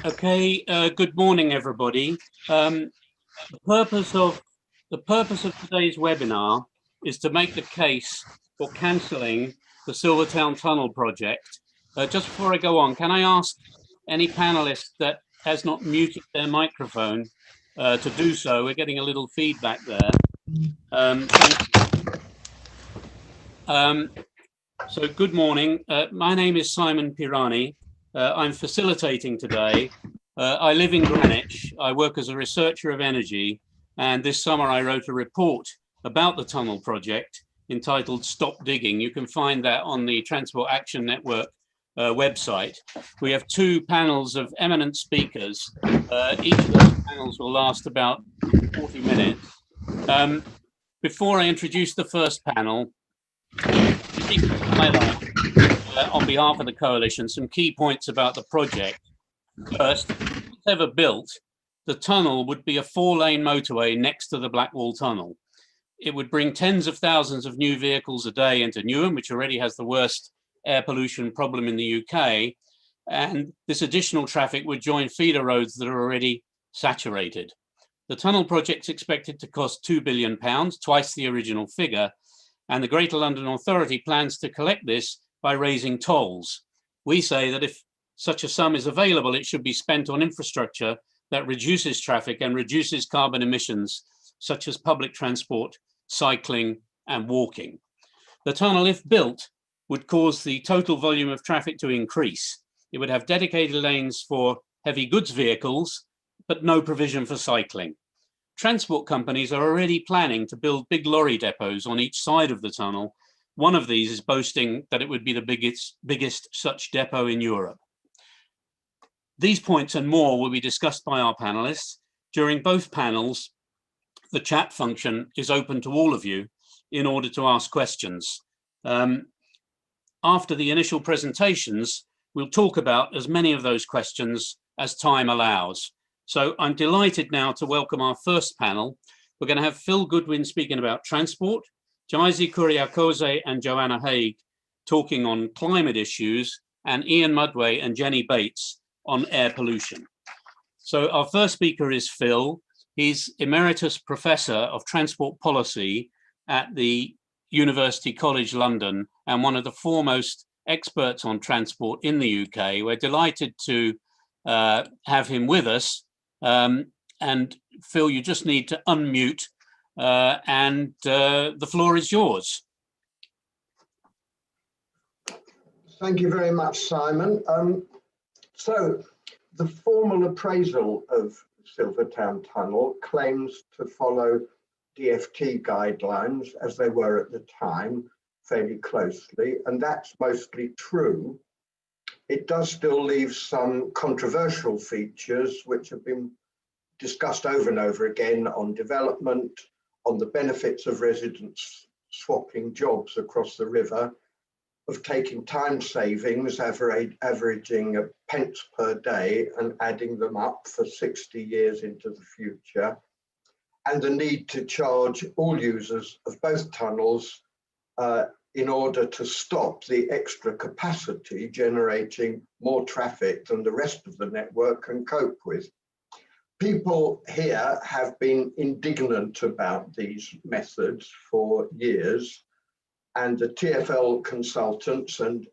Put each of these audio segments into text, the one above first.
Okay, good morning, everybody. The purpose of today's webinar is to make the case for cancelling the Silvertown Tunnel project. Just before I go on, can I ask any panelist that has not muted their microphone to do so? We're getting a little feedback there. So good morning. My name is Simon Pirani. I'm facilitating today. I live in Greenwich. I work as a researcher of energy, and this summer I wrote a report about the tunnel project entitled Stop Digging. You can find that on the Transport Action Network website. We have two panels of eminent speakers. Each of those panels will last about 40 minutes. Before I introduce the first panel, on behalf of the coalition, some key points about the project. First, if ever built, the tunnel would be a 4-lane motorway next to the Blackwall Tunnel. It would bring tens of thousands of new vehicles a day into Newham, which already has the worst air pollution problem in the UK. And this additional traffic would join feeder roads that are already saturated. The tunnel project's expected to cost £2 billion, twice the original figure. And the Greater London Authority plans to collect this by raising tolls. We say that if such a sum is available, it should be spent on infrastructure that reduces traffic and reduces carbon emissions, such as public transport, cycling, and walking. The tunnel, if built, would cause the total volume of traffic to increase. It would have dedicated lanes for heavy goods vehicles, but no provision for cycling. Transport companies are already planning to build big lorry depots on each side of the tunnel. One of these is boasting that it would be the biggest such depot in Europe. These points and more will be discussed by our panelists. During both panels, the chat function is open to all of you in order to ask questions. After the initial presentations, we'll talk about as many of those questions as time allows. So I'm delighted now to welcome our first panel. We're going to have Phil Goodwin speaking about transport, Jaizi Kuriakose and Joanna Hague talking on climate issues, and Ian Mudway and Jenny Bates on air pollution. So our first speaker is Phil. He's Emeritus Professor of Transport Policy at the University College London and one of the foremost experts on transport in the UK. We're delighted to have him with us. And Phil, you just need to unmute and the floor is yours. Thank you very much, Simon. So the formal appraisal of Silvertown Tunnel claims to follow DFT guidelines as they were at the time, fairly closely, and that's mostly true. It does still leave some controversial features which have been discussed over and over again on development, on the benefits of residents swapping jobs across the river, of taking time savings, averaging a pence per day and adding them up for 60 years into the future, and the need to charge all users of both tunnels in order to stop the extra capacity generating more traffic than the rest of the network can cope with. People here have been indignant about these methods for years, and the TfL consultants and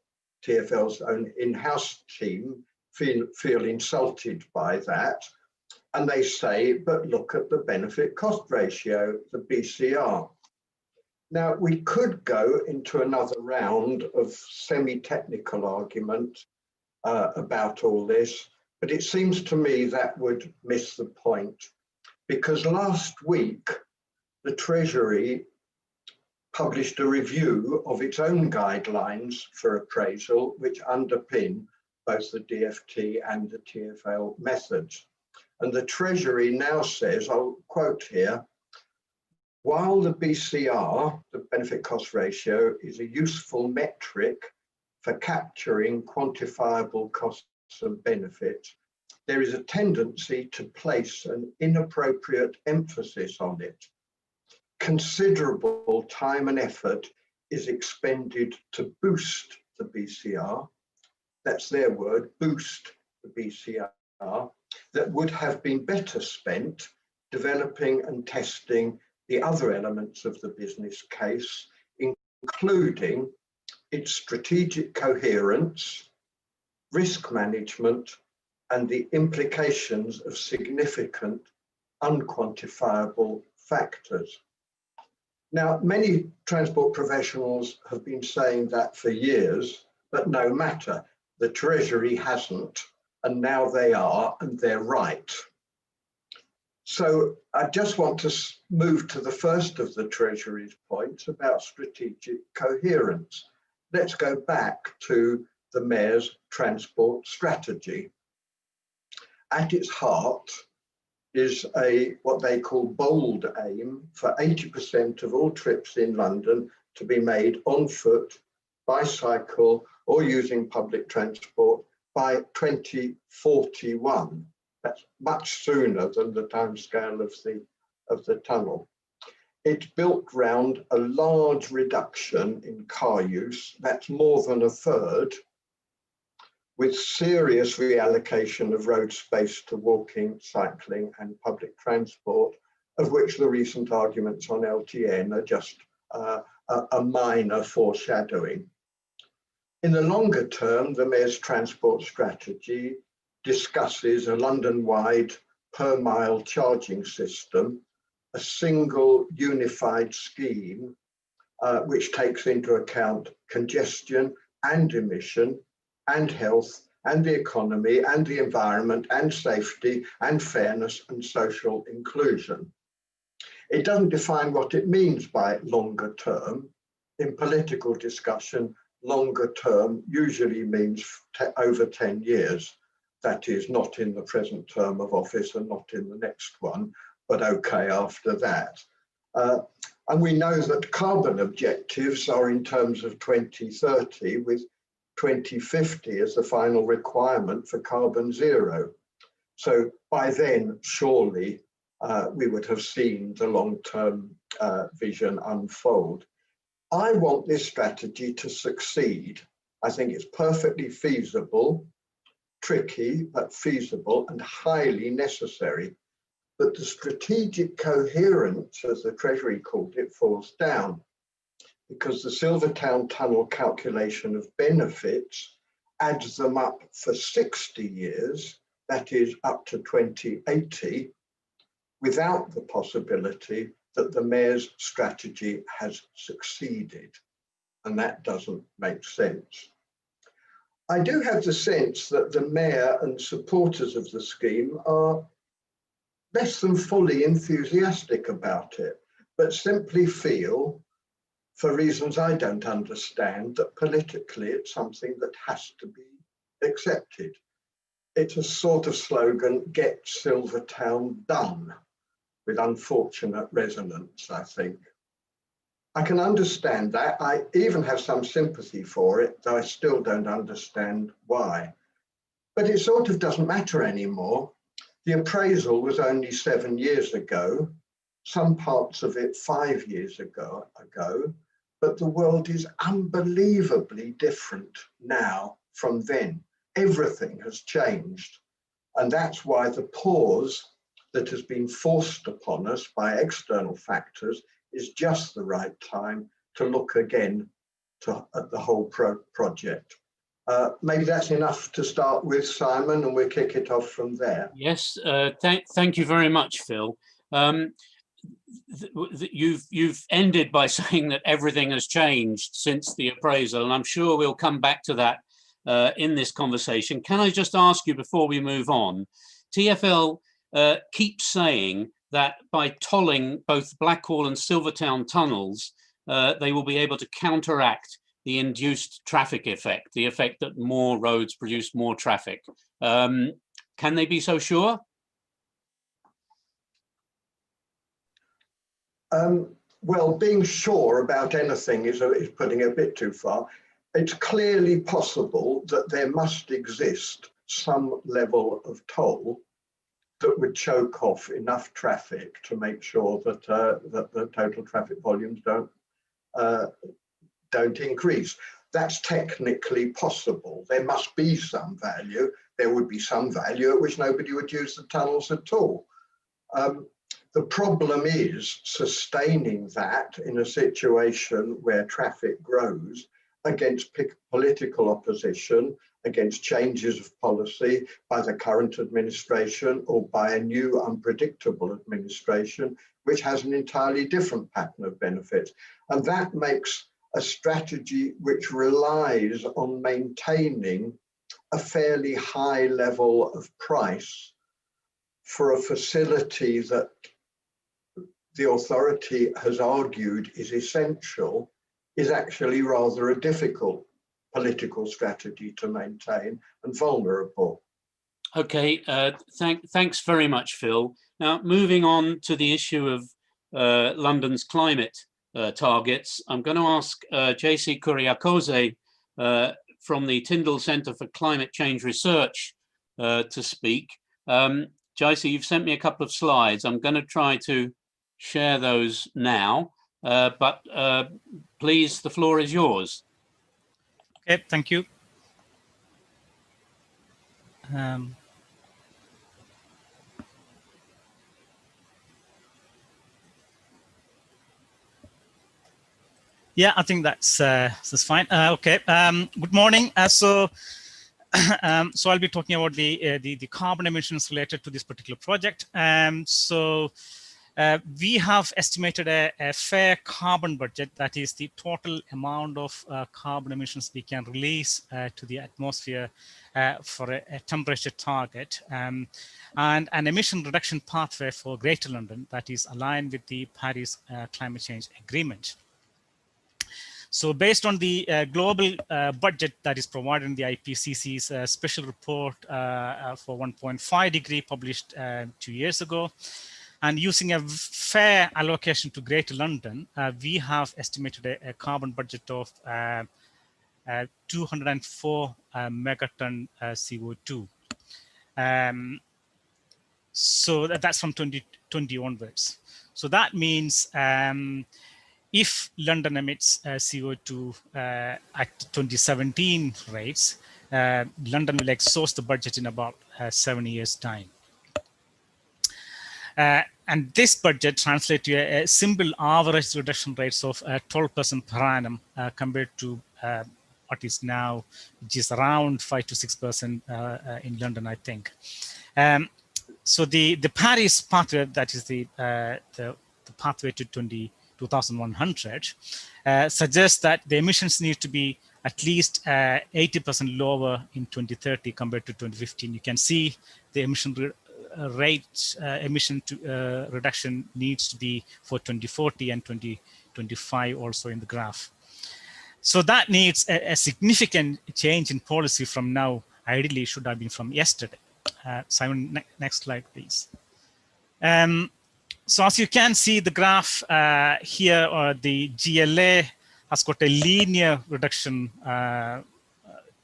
TfL's own in-house team feel insulted by that. And they say, but look at the benefit cost ratio, the BCR. Now, we could go into another round of semi-technical argument about all this, but it seems to me that would miss the point, because last week, the Treasury published a review of its own guidelines for appraisal, which underpin both the DFT and the TfL methods. And the Treasury now says, I'll quote here, while the BCR, the benefit cost ratio, is a useful metric for capturing quantifiable costs and benefits, there is a tendency to place an inappropriate emphasis on it. Considerable time and effort is expended to boost the BCR, that's their word, boost the BCR, that would have been better spent developing and testing the other elements of the business case, including its strategic coherence, risk management, and the implications of significant unquantifiable factors. Now, many transport professionals have been saying that for years, but no matter, the Treasury hasn't, and now they are, and they're right. So I just want to move to the first of the Treasury's points about strategic coherence. Let's go back to the Mayor's transport strategy. At its heart is what they call bold aim for 80% of all trips in London to be made on foot, bicycle, or using public transport by 2041. That's much sooner than the timescale of the tunnel. It's built round a large reduction in car use, that's more than a third, with serious reallocation of road space to walking, cycling, and public transport, of which the recent arguments on LTN are just a minor foreshadowing. In the longer term, the Mayor's transport strategy discusses a London-wide per-mile charging system, a single unified scheme which takes into account congestion and emission and health and the economy and the environment and safety and fairness and social inclusion. It doesn't define what it means by longer term. In political discussion, longer term usually means over 10 years. That is not in the present term of office and not in the next one, but okay after that. And we know that carbon objectives are in terms of 2030, with 2050 as the final requirement for carbon zero. So by then, surely we would have seen the long-term vision unfold. I want this strategy to succeed. I think it's perfectly feasible, tricky, but feasible and highly necessary. But the strategic coherence, as the Treasury called it, falls down, because the Silvertown Tunnel calculation of benefits adds them up for 60 years, that is up to 2080, without the possibility that the Mayor's strategy has succeeded. And that doesn't make sense. I do have the sense that the Mayor and supporters of the scheme are less than fully enthusiastic about it, but simply feel, for reasons I don't understand, that politically it's something that has to be accepted. It's a sort of slogan, get Silvertown done, with unfortunate resonance, I think. I can understand that. I even have some sympathy for it, though I still don't understand why. But it sort of doesn't matter anymore. The appraisal was only 7 years ago, some parts of it 5 years ago, but the world is unbelievably different now from then. Everything has changed. And that's why the pause that has been forced upon us by external factors is just the right time to look again at the whole project. Maybe that's enough to start with, Simon, and we'll kick it off from there. Yes, thank you very much, Phil. You've ended by saying that everything has changed since the appraisal, and I'm sure we'll come back to that in this conversation. Can I just ask you before we move on, TfL keeps saying that by tolling both Blackwall and Silvertown tunnels, they will be able to counteract the induced traffic effect, the effect that more roads produce more traffic. Can they be so sure? Well, being sure about anything is putting it a bit too far. It's clearly possible that there must exist some level of toll that would choke off enough traffic to make sure that, that the total traffic volumes don't increase. that's technically possible. There must be some value. There would be some value at which nobody would use the tunnels at all. The problem is sustaining that in a situation where traffic grows against political opposition, against changes of policy by the current administration or by a new unpredictable administration, which has an entirely different pattern of benefits. And that makes a strategy which relies on maintaining a fairly high level of price for a facility that the authority has argued is essential, is actually rather a difficult political strategy to maintain and vulnerable. Okay, thanks very much, Phil. Now, moving on to the issue of London's climate targets, I'm going to ask JC Kuriakose from the Tyndall Centre for Climate Change Research to speak. JC, you've sent me a couple of slides. I'm going to try to share those now, but please, the floor is yours. Okay, thank you. Yeah, I think that's fine. Okay. Good morning. So I'll be talking about the carbon emissions related to this particular project. We have estimated a fair carbon budget, that is the total amount of carbon emissions we can release to the atmosphere for a temperature target, and an emission reduction pathway for Greater London that is aligned with the Paris Climate Change Agreement. So based on the global budget that is provided in the IPCC's special report for 1.5 degree published 2 years ago, and using a fair allocation to Greater London, we have estimated a carbon budget of 204 megaton CO2. So that's from 2020 onwards. So that means if London emits CO2 at 2017 rates, London will exhaust the budget in about 7 years' time. And this budget translates to a simple average reduction rates of 12% per annum compared to what is now, which is around 5 to 6% in London, I think. So the Paris pathway, that is the pathway to 2100, suggests that the emissions need to be at least 80% lower in 2030 compared to 2015. You can see the emission reduction needs to be for 2040 and 2025 also in the graph. So that needs a significant change in policy from now. Ideally, it should have been from yesterday. Simon, next slide, please. So as you can see the graph here, the GLA has got a linear reduction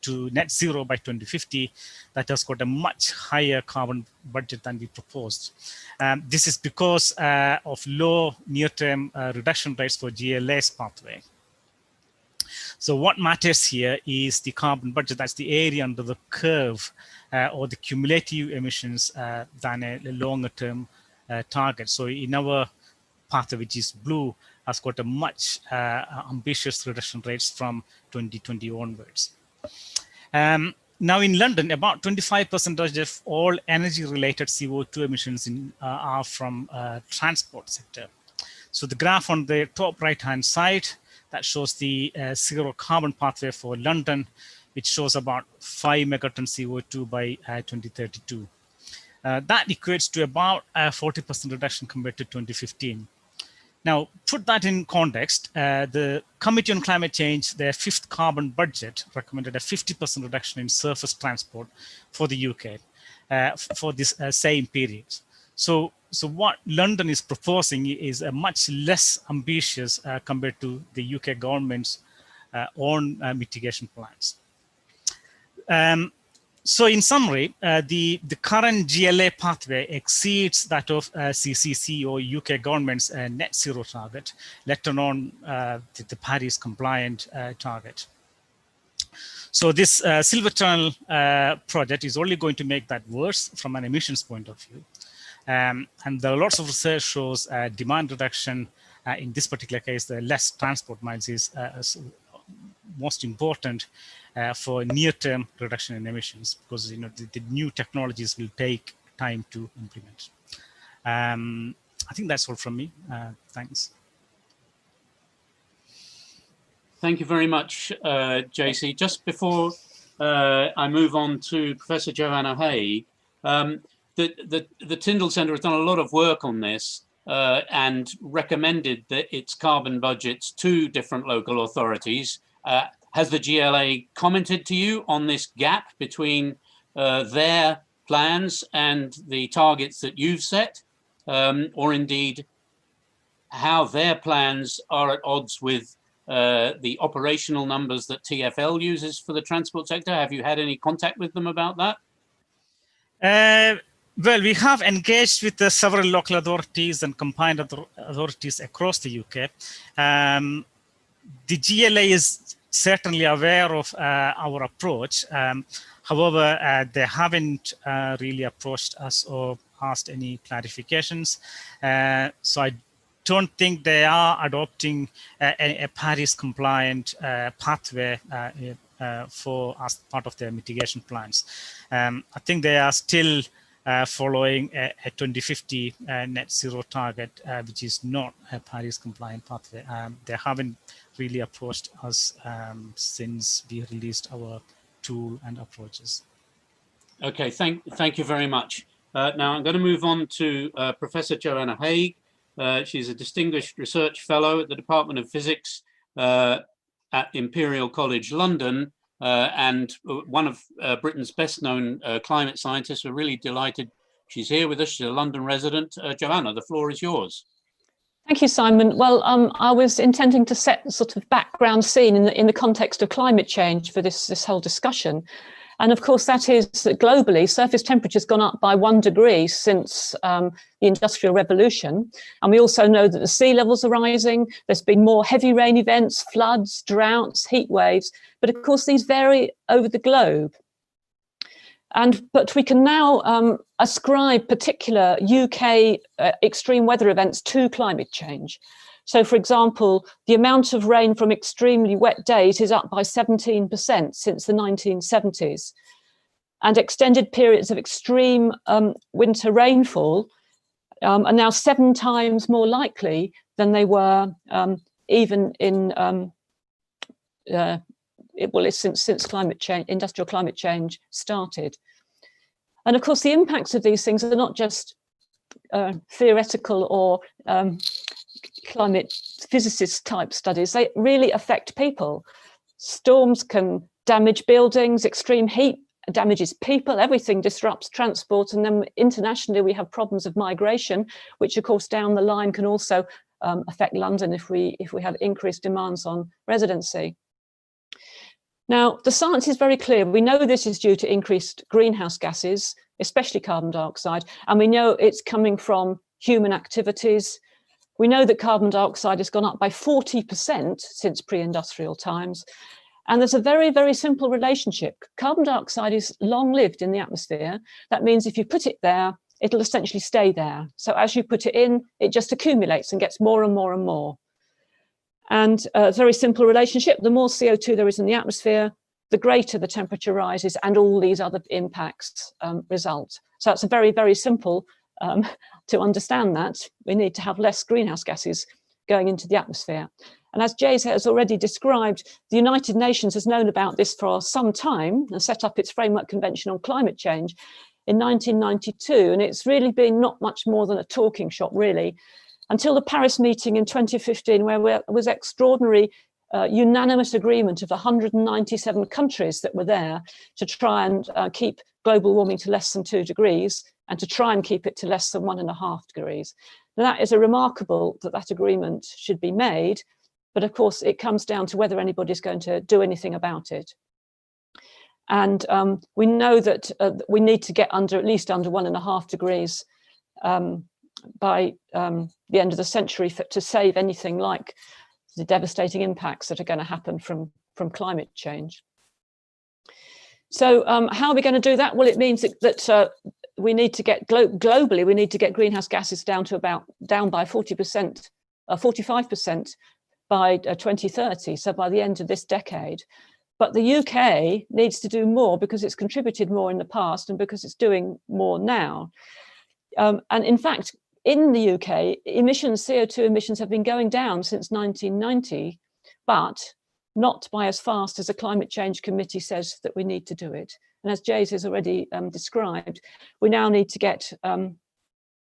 to net zero by 2050 that has got a much higher carbon budget than we proposed. This is because of low near-term reduction rates for GLA's pathway. So what matters here is the carbon budget, that's the area under the curve or the cumulative emissions than a longer-term target. So in our pathway, which is blue, has got a much ambitious reduction rates from 2020 onwards. Now in London, about 25% of all energy-related CO2 emissions are from transport sector. So the graph on the top right-hand side, that shows the zero carbon pathway for London, which shows about 5 megaton CO2 by 2032. That equates to about a 40% reduction compared to 2015. Now, put that in context, the Committee on Climate Change, their fifth carbon budget recommended a 50% reduction in surface transport for the UK for this same period. So what London is proposing is a much less ambitious compared to the UK government's own mitigation plans. So in summary, the current GLA pathway exceeds that of CCC or UK government's net zero target, let alone the Paris compliant target. So this Silvertown project is only going to make that worse from an emissions point of view. And there are lots of research shows demand reduction. In this particular case, the less transport miles is most important for near-term reduction in emissions, because the new technologies will take time to implement. I think that's all from me. Thanks. Thank you very much, JC. Just before I move on to Professor Joanna Hague, the Tyndall Centre has done a lot of work on this and recommended that its carbon budgets to different local authorities. Has the GLA commented to you on this gap between their plans and the targets that you've set, or indeed how their plans are at odds with the operational numbers that TfL uses for the transport sector? Have you had any contact with them about that? Well, we have engaged with several local authorities and combined authorities across the UK. The GLA is certainly aware of our approach. However, they haven't really approached us or asked any clarifications. So I don't think they are adopting a Paris compliant pathway for as part of their mitigation plans. I think they are still following a 2050 net zero target, which is not a Paris compliant pathway. They haven't really approached us since we released our tool and approaches. Okay, thank you very much. Now I'm going to move on to Professor Joanna Hague. She's a distinguished research fellow at the Department of Physics at Imperial College London, and one of Britain's best known climate scientists. We're really delighted she's here with us. She's a London resident. Joanna, the floor is yours. Thank you, Simon. Well, I was intending to set the sort of background scene in the context of climate change for this whole discussion. And of course, that is that globally, surface temperature has gone up by 1 degree since the Industrial Revolution. And we also know that the sea levels are rising. There's been more heavy rain events, floods, droughts, heat waves. But of course, these vary over the globe. But we can now ascribe particular UK extreme weather events to climate change. So, for example, the amount of rain from extremely wet days is up by 17% since the 1970s. And extended periods of extreme winter rainfall are now 7 times more likely than they were even in, since climate change, industrial climate change started. And of course, the impacts of these things are not just theoretical or climate physicist type studies. They really affect people. Storms can damage buildings, extreme heat damages people, everything disrupts transport. And then internationally, we have problems of migration, which of course down the line can also affect London if we have increased demands on residency. Now, the science is very clear. We know this is due to increased greenhouse gases, especially carbon dioxide, and we know it's coming from human activities. We know that carbon dioxide has gone up by 40% since pre-industrial times. And there's a very, very simple relationship. Carbon dioxide is long-lived in the atmosphere. That means if you put it there, it'll essentially stay there. So as you put it in, it just accumulates and gets more and more and more. And a very simple relationship. The more CO2 there is in the atmosphere, the greater the temperature rises and all these other impacts result. So it's a very, very simple to understand that. We need to have less greenhouse gases going into the atmosphere. And as Jay has already described, the United Nations has known about this for some time and set up its Framework Convention on Climate Change in 1992. And it's really been not much more than a talking shop, really, until the Paris meeting in 2015, where there was extraordinary unanimous agreement of 197 countries that were there to try and keep global warming to less than 2 degrees and to try and keep it to less than 1.5 degrees. Now, that is remarkable that agreement should be made. But of course, it comes down to whether anybody's going to do anything about it. And we know that we need to get at least under 1.5 degrees by the end of the century to save anything like the devastating impacts that are going to happen from climate change. So how are we going to do that? Well, it means that we need to get globally, we need to get greenhouse gases down by 40%, 45% by 2030. So by the end of this decade. But the UK needs to do more because it's contributed more in the past and because it's doing more now. And in fact, in the UK, CO2 emissions have been going down since 1990, but not by as fast as the Climate Change Committee says that we need to do it. And as Jays has already described, we now need to get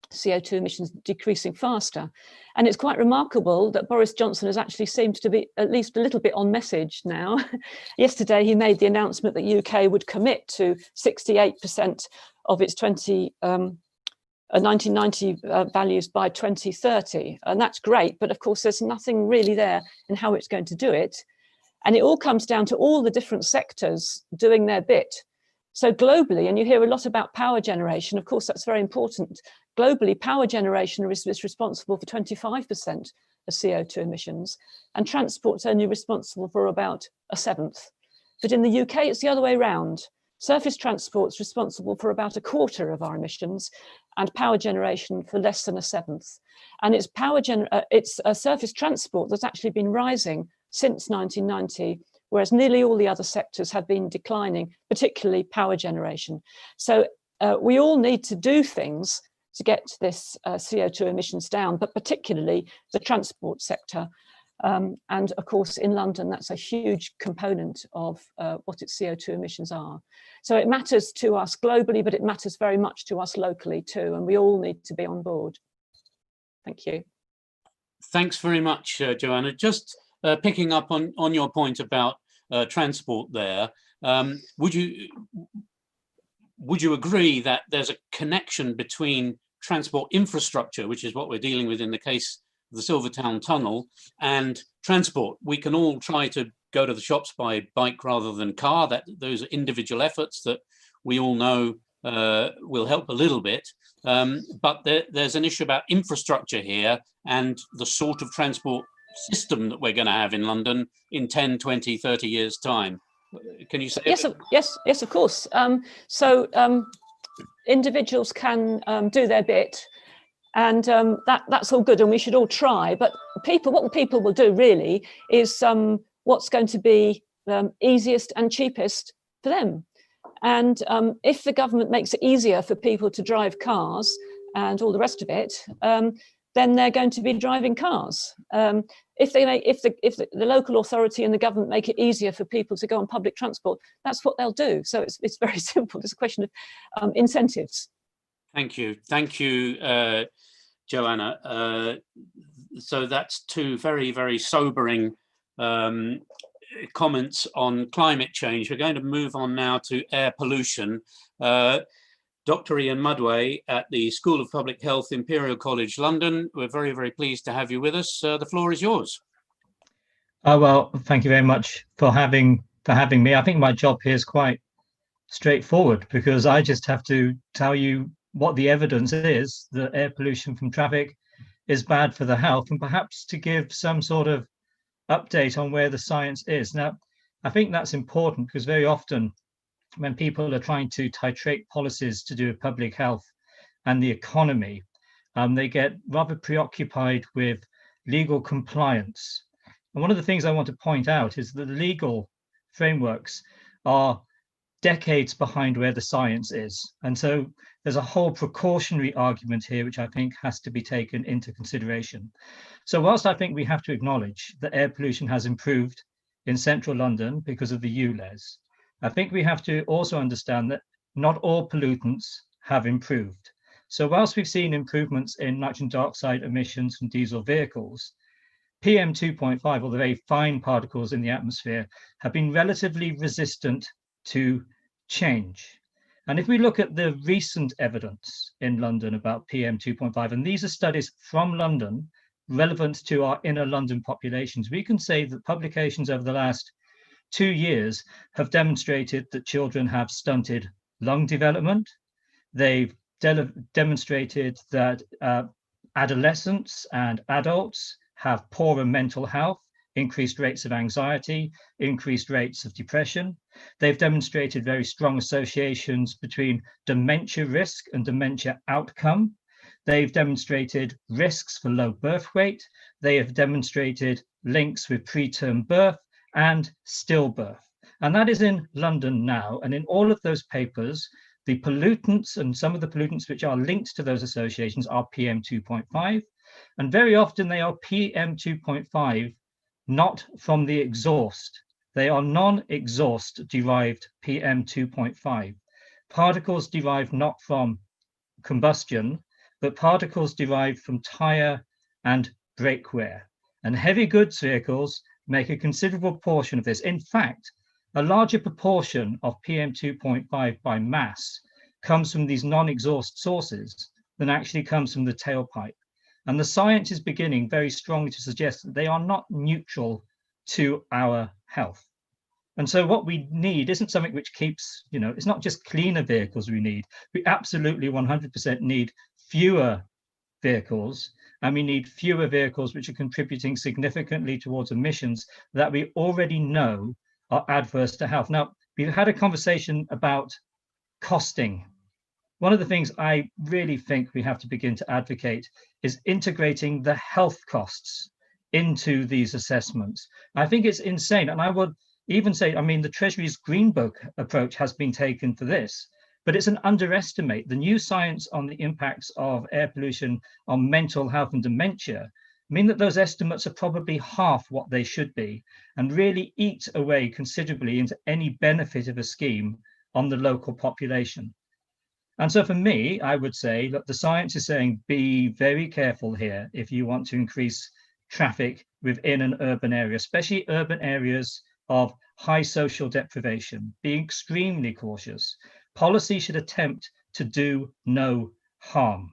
CO2 emissions decreasing faster. And it's quite remarkable that Boris Johnson has actually seemed to be at least a little bit on message now. Yesterday, he made the announcement that UK would commit to 68% of its 1990 values by 2030. And that's great. But of course, there's nothing really there in how it's going to do it. And it all comes down to all the different sectors doing their bit. So globally, and you hear a lot about power generation, of course, that's very important. Globally, power generation is responsible for 25% of CO2 emissions, and transport's only responsible for about a seventh. But in the UK, it's the other way around. Surface transport's responsible for about a quarter of our emissions, and power generation for less than a seventh. And it's surface transport that's actually been rising since 1990, whereas nearly all the other sectors have been declining, particularly power generation. So we all need to do things to get this CO2 emissions down, but particularly the transport sector. And of course, in London, that's a huge component of what its CO2 emissions are. So it matters to us globally, but it matters very much to us locally too, and we all need to be on board. Thank you. Thanks very much, Joanna. Just picking up on your point about transport there, would you agree that there's a connection between transport infrastructure, which is what we're dealing with in the case of the Silvertown Tunnel, and transport? We can all try to go to the shops by bike rather than car. Those are individual efforts that we all know will help a little bit. But there's an issue about infrastructure here and the sort of transport system that we're going to have in London in 10, 20, 30 years' time. Can you say? Yes, of course. Individuals can do their bit, and that's all good, and we should all try. But what people will do really is what's going to be easiest and cheapest for them. And if the government makes it easier for people to drive cars and all the rest of it, then they're going to be driving cars. If the local authority and the government make it easier for people to go on public transport, that's what they'll do. So it's very simple. It's a question of incentives. Thank you, Joanna. So that's two very, very sobering comments on climate change. We're going to move on now to air pollution. Dr. Ian Mudway at the School of Public Health, Imperial College London. We're very, very pleased to have you with us. The floor is yours. Well, thank you very much for having me. I think my job here is quite straightforward because I just have to tell you what the evidence is that air pollution from traffic is bad for the health, and perhaps to give some sort of update on where the science is. Now, I think that's important because very often when people are trying to titrate policies to do with public health and the economy, they get rather preoccupied with legal compliance. And one of the things I want to point out is that the legal frameworks are decades behind where the science is. And so there's a whole precautionary argument here, which I think has to be taken into consideration. So whilst I think we have to acknowledge that air pollution has improved in central London because of the ULEZ, I think we have to also understand that not all pollutants have improved. So whilst we've seen improvements in nitrogen dioxide emissions from diesel vehicles, PM 2.5, or the very fine particles in the atmosphere, have been relatively resistant to change. And if we look at the recent evidence in London about PM 2.5, and these are studies from London relevant to our inner London populations, we can say that publications over the last 2 years have demonstrated that children have stunted lung development. They've demonstrated that adolescents and adults have poorer mental health, increased rates of anxiety, increased rates of depression. They've demonstrated very strong associations between dementia risk and dementia outcome. They've demonstrated risks for low birth weight. They have demonstrated links with preterm birth and stillbirth. And that is in London now. And in all of those papers, the pollutants and some of the pollutants which are linked to those associations are PM2.5. And very often they are PM2.5, not from the exhaust. They are non-exhaust derived PM2.5. Particles derived not from combustion, but particles derived from tire and brake wear. And heavy goods vehicles make a considerable portion of this. In fact, a larger proportion of PM2.5 by mass comes from these non-exhaust sources than actually comes from the tailpipe. And the science is beginning very strongly to suggest that they are not neutral to our health. And so what we need isn't something which keeps, it's not just cleaner vehicles we need. We absolutely 100% need fewer vehicles, and we need fewer vehicles which are contributing significantly towards emissions that we already know are adverse to health. Now, we've had a conversation about costing. One of the things I really think we have to begin to advocate is integrating the health costs into these assessments. I think it's insane. And I would even say, the Treasury's Green Book approach has been taken for this, but it's an underestimate. The new science on the impacts of air pollution on mental health and dementia mean that those estimates are probably half what they should be and really eat away considerably into any benefit of a scheme on the local population. And so for me, I would say that the science is saying be very careful here if you want to increase traffic within an urban area, especially urban areas of high social deprivation. Be extremely cautious. Policy should attempt to do no harm.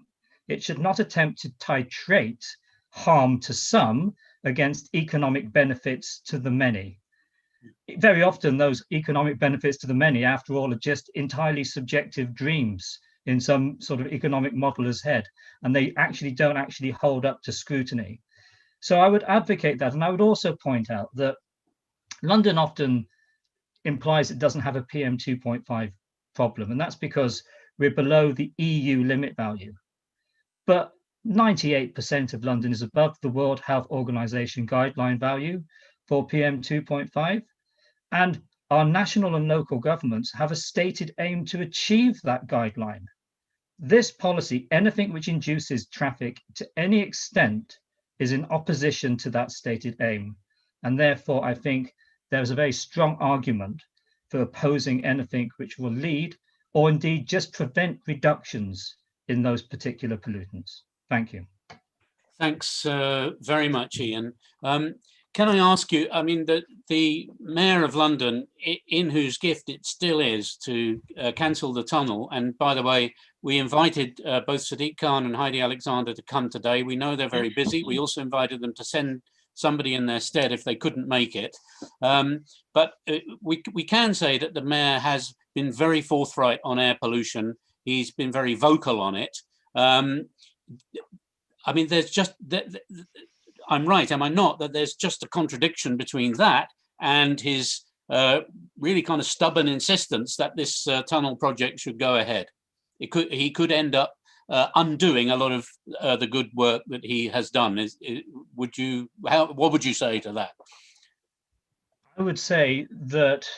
It should not attempt to titrate harm to some against economic benefits to the many. Very often those economic benefits to the many, after all, are just entirely subjective dreams in some sort of economic modeler's head, and they don't actually hold up to scrutiny. So I would advocate that. And I would also point out that London often implies it doesn't have a PM2.5 problem, and that's because we're below the EU limit value. But 98% of London is above the World Health Organization guideline value for PM2.5. And our national and local governments have a stated aim to achieve that guideline. This policy, anything which induces traffic to any extent, is in opposition to that stated aim. And therefore, I think there's a very strong argument for opposing anything which will lead or indeed just prevent reductions in those particular pollutants. Thank you. Thanks very much, Ian. Can I ask you, the Mayor of London, in whose gift it still is to cancel the tunnel, and by the way, we invited both Sadiq Khan and Heidi Alexander to come today. We know they're very busy. We also invited them to send somebody in their stead if they couldn't make it. But we can say that the Mayor has been very forthright on air pollution. He's been very vocal on it. There's just... I'm right, am I not, that there's just a contradiction between that and his really kind of stubborn insistence that this tunnel project should go ahead? He could end up undoing a lot of the good work that he has done. What would you say to that? I would say that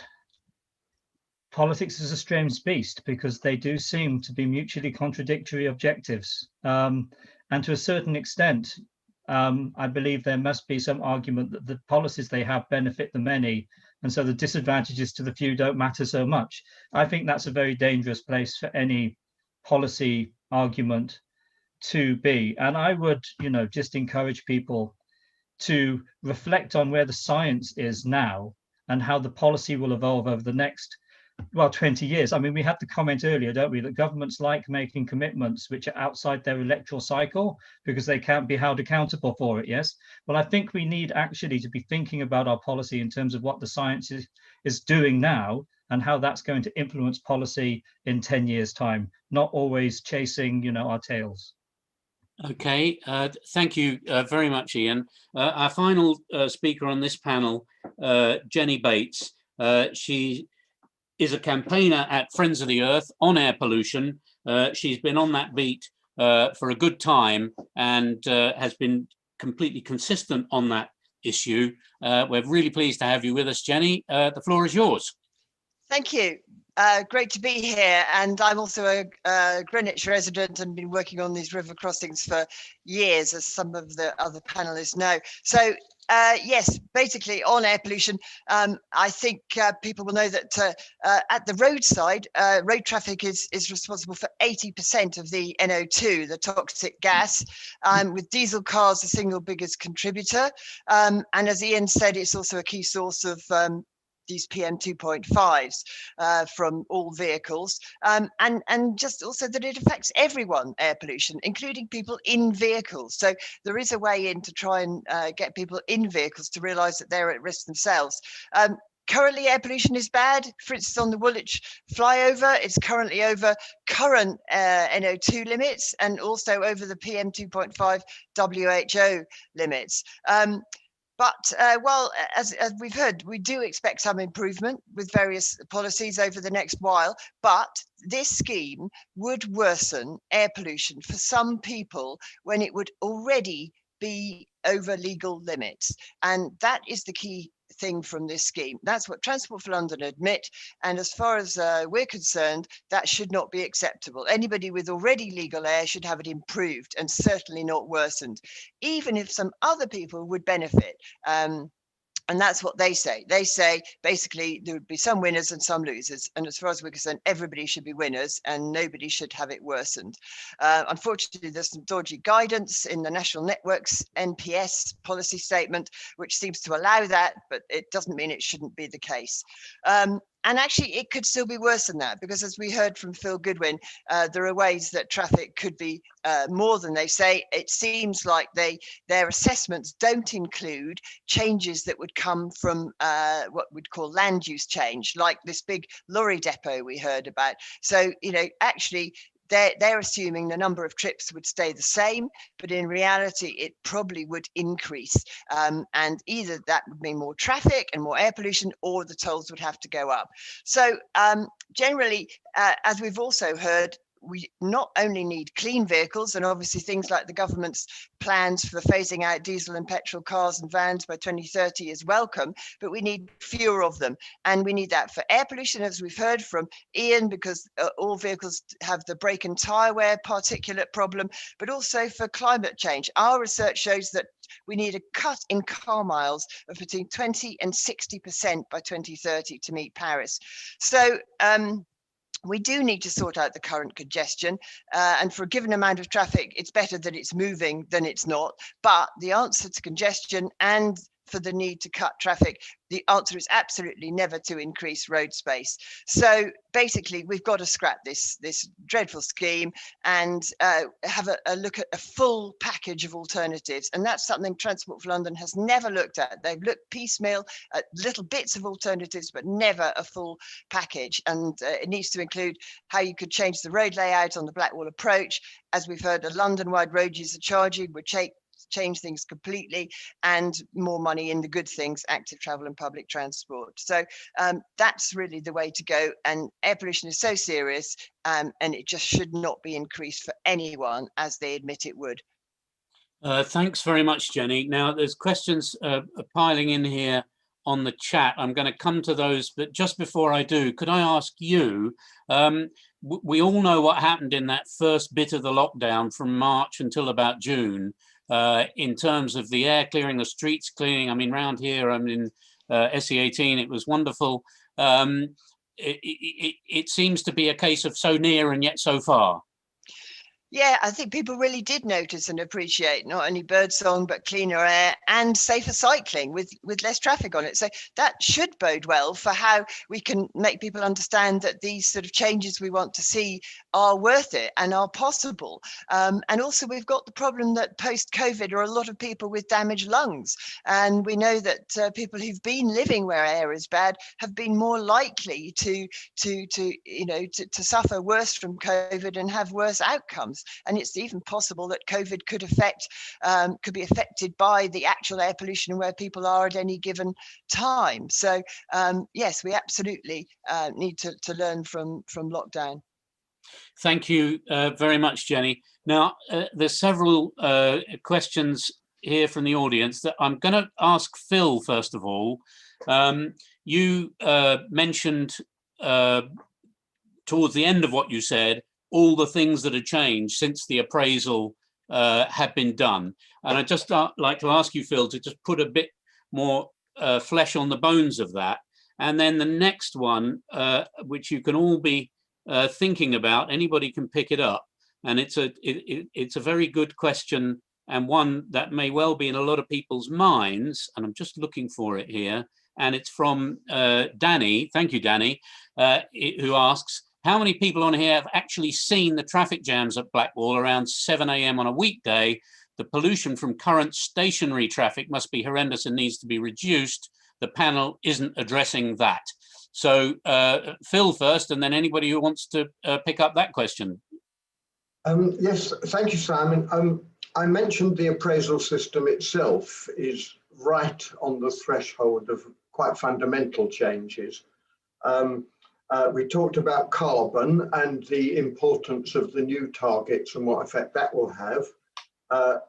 politics is a strange beast because they do seem to be mutually contradictory objectives. And to a certain extent, I believe there must be some argument that the policies they have benefit the many, and so the disadvantages to the few don't matter so much. I think that's a very dangerous place for any policy argument to be. And I would, just encourage people to reflect on where the science is now and how the policy will evolve over the next 20 years. We had the comment earlier, don't we, that governments like making commitments which are outside their electoral cycle because they can't be held accountable for it, yes? Well, I think we need actually to be thinking about our policy in terms of what the science is doing now and how that's going to influence policy in 10 years' time, not always chasing, our tails. Okay, thank you very much, Ian. Our final speaker on this panel, Jenny Bates. She is a campaigner at Friends of the Earth on air pollution. She's been on that beat for a good time and has been completely consistent on that issue. We're really pleased to have you with us, Jenny. The floor is yours. Thank you. Great to be here. And I'm also a Greenwich resident and been working on these river crossings for years, as some of the other panelists know. So yes, basically on air pollution, I think people will know that at the roadside, road traffic is responsible for 80% of the NO2, the toxic gas, with diesel cars the single biggest contributor. And as Ian said, it's also a key source of these PM 2.5s from all vehicles, and just also that it affects everyone, air pollution, including people in vehicles. So there is a way in to try and get people in vehicles to realise that they're at risk themselves. Currently, air pollution is bad. For instance, on the Woolwich flyover, it's currently over current NO2 limits and also over the PM 2.5 WHO limits. But well, as we've heard, we do expect some improvement with various policies over the next while. But this scheme would worsen air pollution for some people when it would already be over legal limits. And that is the key thing from this scheme. That's what Transport for London admit, and as far as we're concerned, that should not be acceptable. Anybody with already legal air should have it improved and certainly not worsened, even if some other people would benefit. And that's what they say. They say basically there would be some winners and some losers. And as far as we're concerned, everybody should be winners and nobody should have it worsened. Unfortunately, there's some dodgy guidance in the National Network's NPS policy statement, which seems to allow that, but it doesn't mean it shouldn't be the case. And actually, it could still be worse than that, because as we heard from Phil Goodwin, there are ways that traffic could be more than they say. It seems like their assessments don't include changes that would come from what we'd call land use change, like this big lorry depot we heard about. So, you know, actually, they're assuming the number of trips would stay the same, but in reality, it probably would increase. And either that would mean more traffic and more air pollution, or the tolls would have to go up. So generally, as we've also heard, we not only need clean vehicles, and obviously things like the government's plans for phasing out diesel and petrol cars and vans by 2030 is welcome, but we need fewer of them. And we need that for air pollution, as we've heard from Ian, because all vehicles have the brake and tyre wear particulate problem, but also for climate change. Our research shows that we need a cut in car miles of between 20 and 60% by 2030 to meet Paris. So we do need to sort out the current congestion, and for a given amount of traffic, it's better that it's moving than it's not. But the answer to congestion and for the need to cut traffic, the answer is absolutely never to increase road space. So basically, we've got to scrap this dreadful scheme and have a look at a full package of alternatives. And that's something Transport for London has never looked at. They've looked piecemeal at little bits of alternatives, but never a full package. And it needs to include how you could change the road layout on the Blackwall approach. As we've heard, a London-wide road user charging would change things completely, and more money in the good things, active travel and public transport. So that's really the way to go. And air pollution is so serious, and it just should not be increased for anyone, as they admit it would. Thanks very much, Jenny. Now there's questions piling in here on the chat. I'm going to come to those, but just before I do, could I ask you, we all know what happened in that first bit of the lockdown from March until about June. In terms of the air clearing, the streets clearing. I mean, round here, I'm in SE18, it was wonderful. It seems to be a case of so near and yet so far. Yeah, I think people really did notice and appreciate not only birdsong, but cleaner air and safer cycling with less traffic on it. So that should bode well for how we can make people understand that these sort of changes we want to see are worth it and are possible. And also we've got the problem that post-COVID are a lot of people with damaged lungs. And we know that people who've been living where air is bad have been more likely to suffer worse from COVID and have worse outcomes. and it's even possible that COVID could be affected by the actual air pollution and where people are at any given time. So yes, we absolutely need to learn from lockdown. Thank you very much, Jenny. Now, there's several questions here from the audience that I'm going to ask Phil first of all. You mentioned towards the end of what you said, all the things that have changed since the appraisal had been done. And I'd just like to ask you, Phil, to just put a bit more flesh on the bones of that. And then the next one, which you can all be thinking about, anybody can pick it up. And it's a very good question, and one that may well be in a lot of people's minds. And I'm just looking for it here. And it's from Danny. Thank you, Danny, who asks, how many people on here have actually seen the traffic jams at Blackwall around 7 a.m. on a weekday? The pollution from current stationary traffic must be horrendous and needs to be reduced. The panel isn't addressing that. So Phil first, and then anybody who wants to pick up that question. Yes, thank you, Simon. I mentioned the appraisal system itself is right on the threshold of quite fundamental changes. We talked about carbon and the importance of the new targets and what effect that will have.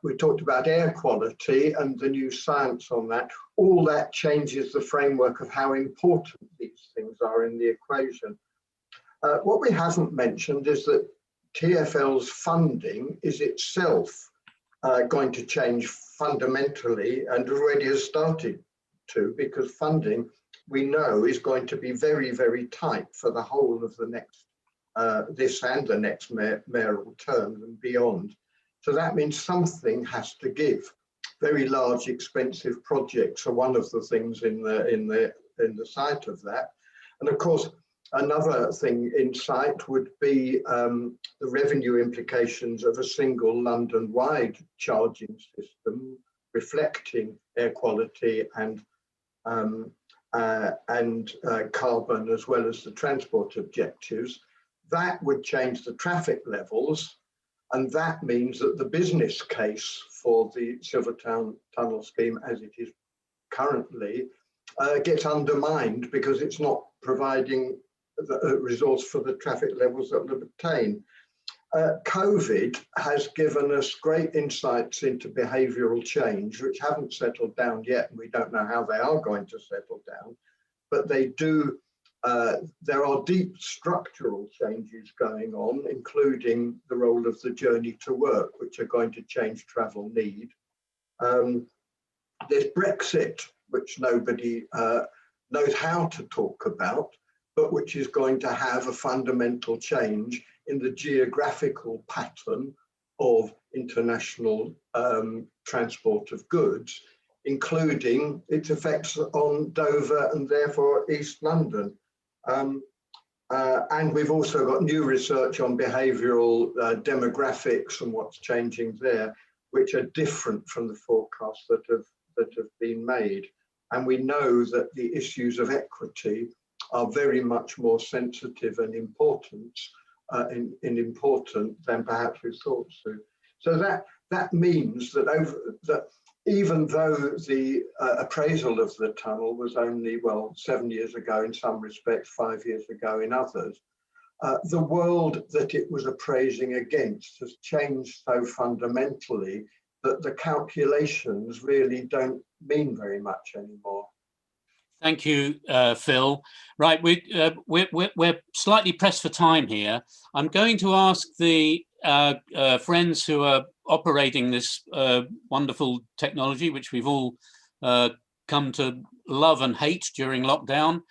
We talked about air quality and the new science on that. All that changes the framework of how important these things are in the equation. What we haven't mentioned is that TfL's funding is itself going to change fundamentally, and already has started to, because funding, we know, is going to be very, very tight for the whole of the next, this and the next mayoral term and beyond. So that means something has to give. Very large, expensive projects are one of the things in the sight of that. And of course, another thing in sight would be the revenue implications of a single London-wide charging system reflecting air quality and carbon, as well as the transport objectives. That would change the traffic levels, and that means that the business case for the Silvertown Tunnel scheme as it is currently gets undermined because it's not providing the resource for the traffic levels that will obtain. COVID has given us great insights into behavioural change, which haven't settled down yet, and we don't know how they are going to settle down, but they do. There are deep structural changes going on, including the role of the journey to work, which are going to change travel need. There's Brexit, which nobody knows how to talk about, but which is going to have a fundamental change in the geographical pattern of international transport of goods, including its effects on Dover and therefore East London. And we've also got new research on behavioural demographics and what's changing there, which are different from the forecasts that have been made. And we know that the issues of equity are very much more sensitive and important than perhaps we thought so. So that means that even though the appraisal of the tunnel was only, well, 7 years ago in some respects, 5 years ago in others, the world that it was appraising against has changed so fundamentally that the calculations really don't mean very much anymore. Thank you, Phil. Right, we're slightly pressed for time here. I'm going to ask the friends who are operating this wonderful technology, which we've all come to love and hate during lockdown.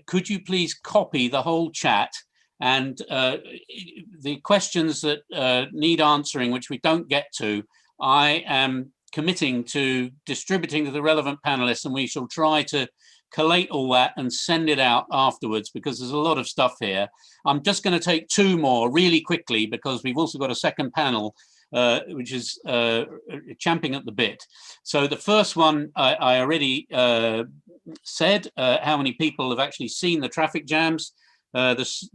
Could you please copy the whole chat, and the questions that need answering, which we don't get to, I am committing to distributing to the relevant panelists, and we shall try to collate all that and send it out afterwards, because there's a lot of stuff here. I'm just going to take two more really quickly, because we've also got a second panel which is champing at the bit. So the first one I already said, how many people have actually seen the traffic jams. There's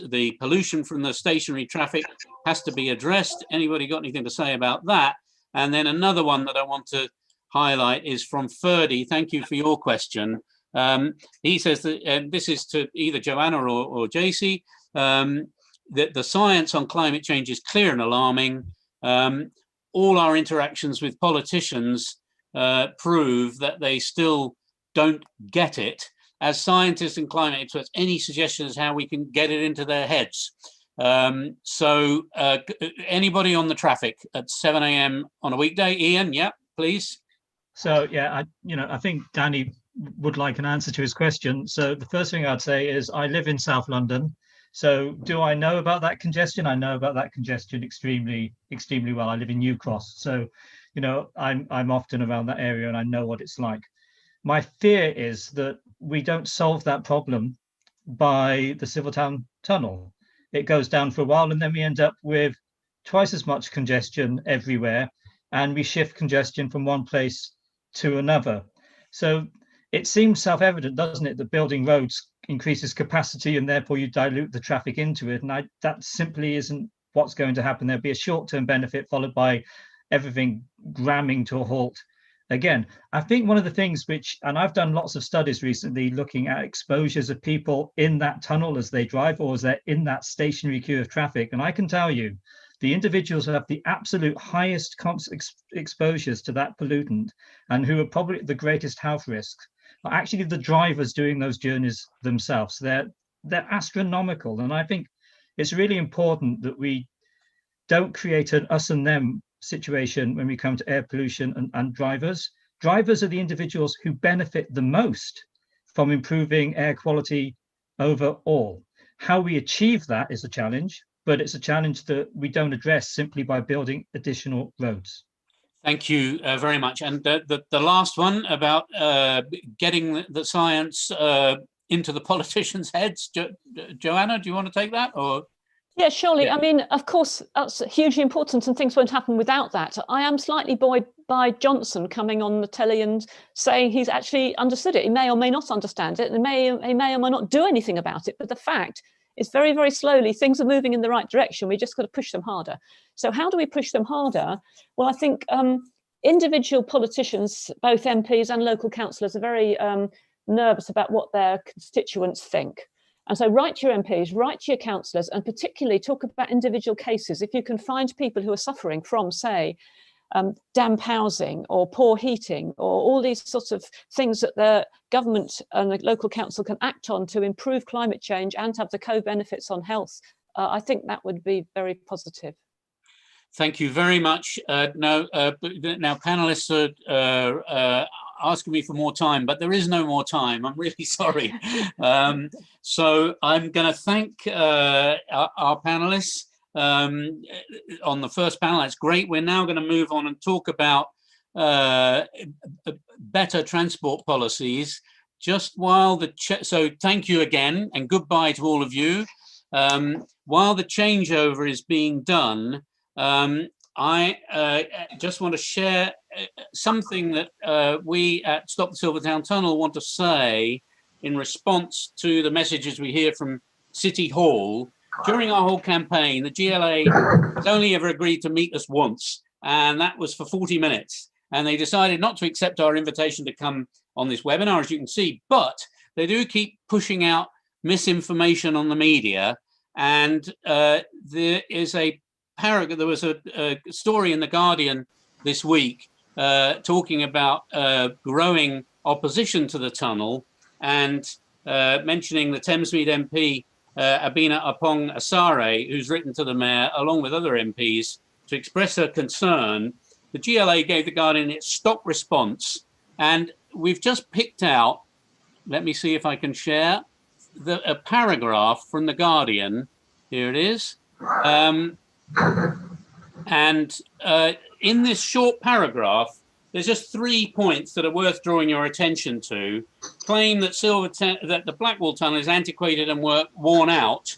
the pollution from the stationary traffic has to be addressed. Anybody got anything to say about that? And then another one that I want to highlight is from Ferdy. Thank you for your question. He says that, and this is to either Joanna or JC, that the science on climate change is clear and alarming. All our interactions with politicians prove that they still don't get it. As scientists and climate experts, any suggestions how we can get it into their heads? So anybody on the traffic at 7 a.m. on a weekday? Ian, yeah, please. So yeah, I think Danny would like an answer to his question. So the first thing I'd say is I live in South London. So do I know about that congestion? I know about that congestion extremely well. I live in New Cross. So, I'm often around that area and I know what it's like. My fear is that we don't solve that problem by the Silvertown Tunnel. It goes down for a while and then we end up with twice as much congestion everywhere, and we shift congestion from one place to another. So it seems self-evident, doesn't it, that building roads increases capacity and therefore you dilute the traffic into it. And that simply isn't what's going to happen. There'll be a short-term benefit followed by everything gramming to a halt again. I think one of the things and I've done lots of studies recently looking at exposures of people in that tunnel as they drive or as they're in that stationary queue of traffic. And I can tell you, the individuals who have the absolute highest exposures to that pollutant and who are probably at the greatest health risks are actually the drivers doing those journeys themselves. They're astronomical. And I think it's really important that we don't create an us and them situation when we come to air pollution and drivers. Drivers are the individuals who benefit the most from improving air quality overall. How we achieve that is a challenge, but it's a challenge that we don't address simply by building additional roads. Thank you very much. And the last one about getting the science into the politicians' heads. Joanna, do you want to take that? Or yeah, surely. Yeah. I mean, of course, that's hugely important and things won't happen without that. I am slightly buoyed by Johnson coming on the telly and saying he's actually understood it. He may or may not understand it. He may or may not do anything about it. But the fact is very, very slowly, things are moving in the right direction. We just got to push them harder. So how do we push them harder? Well, I think individual politicians, both MPs and local councillors, are very nervous about what their constituents think. And so write to your MPs, write to your councillors, and particularly talk about individual cases. If you can find people who are suffering from, say, damp housing or poor heating or all these sorts of things that the government and the local council can act on to improve climate change and have the co-benefits on health, I think that would be very positive. Thank you very much. Now panelists are asking me for more time, but there is no more time. I'm really sorry. So I'm going to thank our panelists on the first panel. That's great. We're now going to move on and talk about better transport policies. Just while so thank you again and goodbye to all of you. While the changeover is being done, I just want to share something that we at Stop the Silvertown Tunnel want to say in response to the messages we hear from City Hall. During our whole campaign, the GLA has only ever agreed to meet us once, and that was for 40 minutes. And they decided not to accept our invitation to come on this webinar, as you can see, but they do keep pushing out misinformation on the media. And there is a paragraph, there was a story in The Guardian this week talking about growing opposition to the tunnel and mentioning the Thamesmead MP, Abina Apong Asare, who's written to the mayor along with other MPs to express her concern. The GLA gave The Guardian its stock response, and we've just picked out, let me see if I can share, a paragraph from The Guardian. Here it is. And in this short paragraph, there's just 3 points that are worth drawing your attention to. Claim that that the Blackwall Tunnel is antiquated and worn out,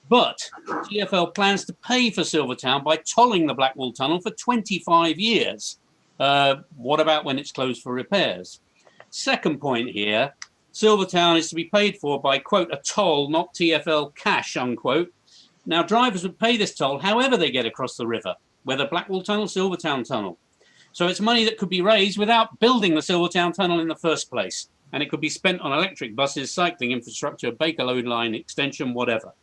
but TfL plans to pay for Silvertown by tolling the Blackwall Tunnel for 25 years. What about when it's closed for repairs? Second point here, Silvertown is to be paid for by, quote, a toll, not TfL cash, unquote. Now, drivers would pay this toll however they get across the river, whether Blackwall Tunnel, Silvertown Tunnel. So it's money that could be raised without building the Silvertown Tunnel in the first place. And it could be spent on electric buses, cycling infrastructure, Bakerloo line extension, whatever.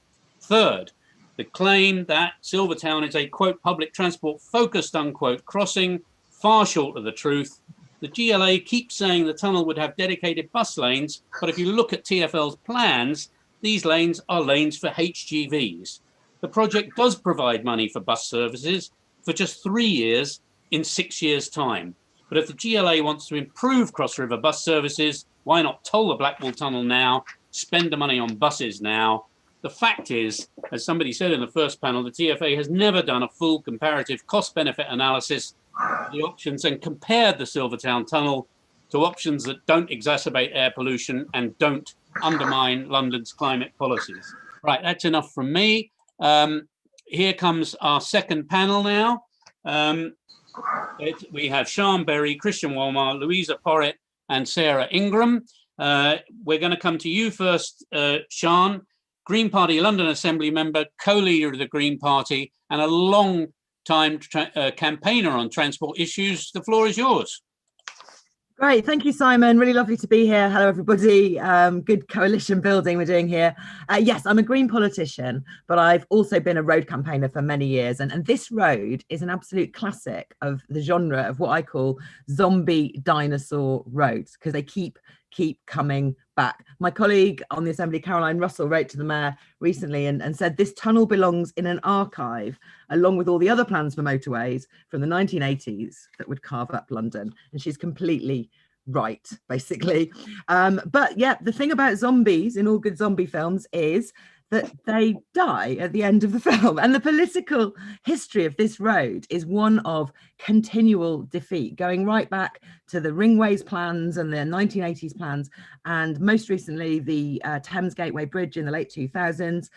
Third, the claim that Silvertown is a, quote, public transport focused, unquote, crossing, far short of the truth. The GLA keeps saying the tunnel would have dedicated bus lanes, but if you look at TfL's plans, these lanes are lanes for HGVs. The project does provide money for bus services for just 3 years in 6 years' time. But if the GLA wants to improve cross-river bus services, why not toll the Blackwall Tunnel now, spend the money on buses now? The fact is, as somebody said in the first panel, the TfA has never done a full comparative cost-benefit analysis of the options and compared the Silvertown Tunnel to options that don't exacerbate air pollution and don't undermine London's climate policies. Right, that's enough from me. Here comes our second panel now. We have Sian Berry, Christian Walmart, Louisa Porritt, and Sarah Ingram. We're going to come to you first, Sian, Green Party London Assembly member, co-leader of the Green Party, and a long-time campaigner on transport issues. The floor is yours. Great, thank you, Simon. Really lovely to be here. Hello, everybody. Good coalition building we're doing here. Yes, I'm a Green politician, but I've also been a road campaigner for many years. And this road is an absolute classic of the genre of what I call zombie dinosaur roads, because they keep coming back. My colleague on the Assembly, Caroline Russell, wrote to the Mayor recently and said this tunnel belongs in an archive along with all the other plans for motorways from the 1980s that would carve up London. And she's completely right, basically. But yeah, the thing about zombies in all good zombie films is that they die at the end of the film. And the political history of this road is one of continual defeat, going right back to the Ringways plans and the 1980s plans, and most recently the Thames Gateway Bridge in the late 2000s.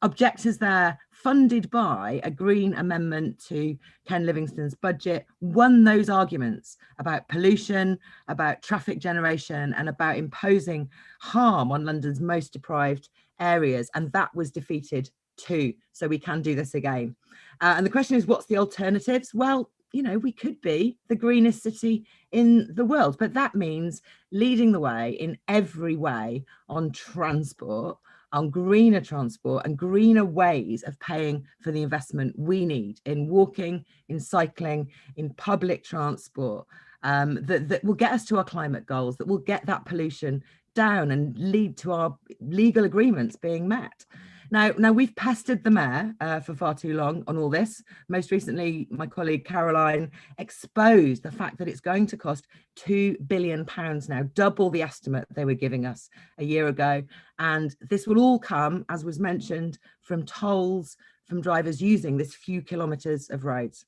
Objectors there, funded by a Green amendment to Ken Livingstone's budget, won those arguments about pollution, about traffic generation, and about imposing harm on London's most deprived areas, and that was defeated too. So we can do this again. And the question is, what's the alternatives? Well, you know, we could be the greenest city in the world, but that means leading the way in every way on transport, on greener transport and greener ways of paying for the investment we need in walking, in cycling, in public transport, that will get us to our climate goals, that will get that pollution down and lead to our legal agreements being met. Now we've pestered the Mayor for far too long on all this. Most recently, my colleague Caroline exposed the fact that it's going to cost £2 billion now, double the estimate they were giving us a year ago. And this will all come, as was mentioned, from tolls from drivers using this few kilometres of roads.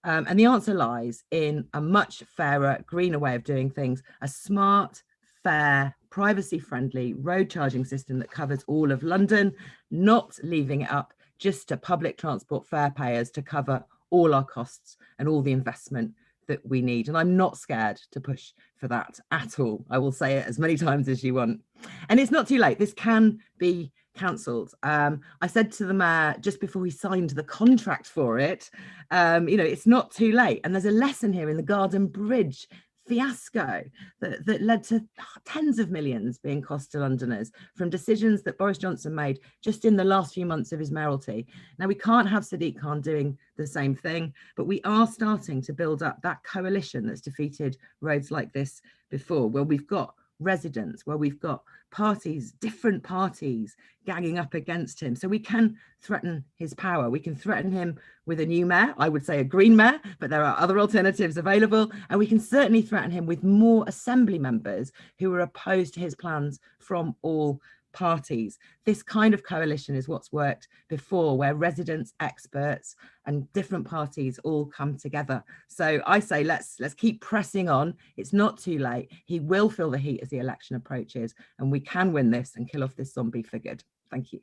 And the answer lies in a much fairer, greener way of doing things, a smart, fair, privacy-friendly road charging system that covers all of London, not leaving it up just to public transport fare payers to cover all our costs and all the investment that we need. And I'm not scared to push for that at all. I will say it as many times as you want. And it's not too late. This can be cancelled. I said to the Mayor just before he signed the contract for it, you know, it's not too late. And there's a lesson here in the Garden Bridge fiasco that led to tens of millions being cost to Londoners from decisions that Boris Johnson made just in the last few months of his mayoralty. Now, we can't have Sadiq Khan doing the same thing, but we are starting to build up that coalition that's defeated roads like this before, where we've got residents, where we've got parties, different parties ganging up against him. So we can threaten his power. We can threaten him with a new mayor, I would say a Green mayor, but there are other alternatives available. And we can certainly threaten him with more assembly members who are opposed to his plans from all parties. This kind of coalition is what's worked before, where residents, experts and different parties all come together. So I say let's keep pressing on. It's not too late. He will feel the heat as the election approaches, and we can win this and kill off this zombie for good. Thank you.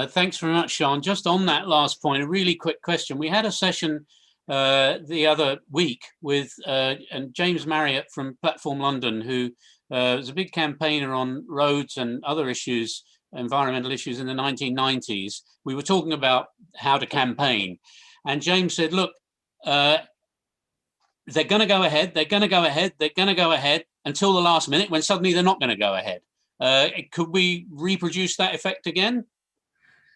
Thanks very much, Sian. Just on that last point, a really quick question. We had a session the other week with and James Marriott from Platform London, who was a big campaigner on roads and other issues, environmental issues in the 1990s. We were talking about how to campaign. And James said, look, they're going to go ahead, they're going to go ahead, they're going to go ahead until the last minute when suddenly they're not going to go ahead. Could we reproduce that effect again?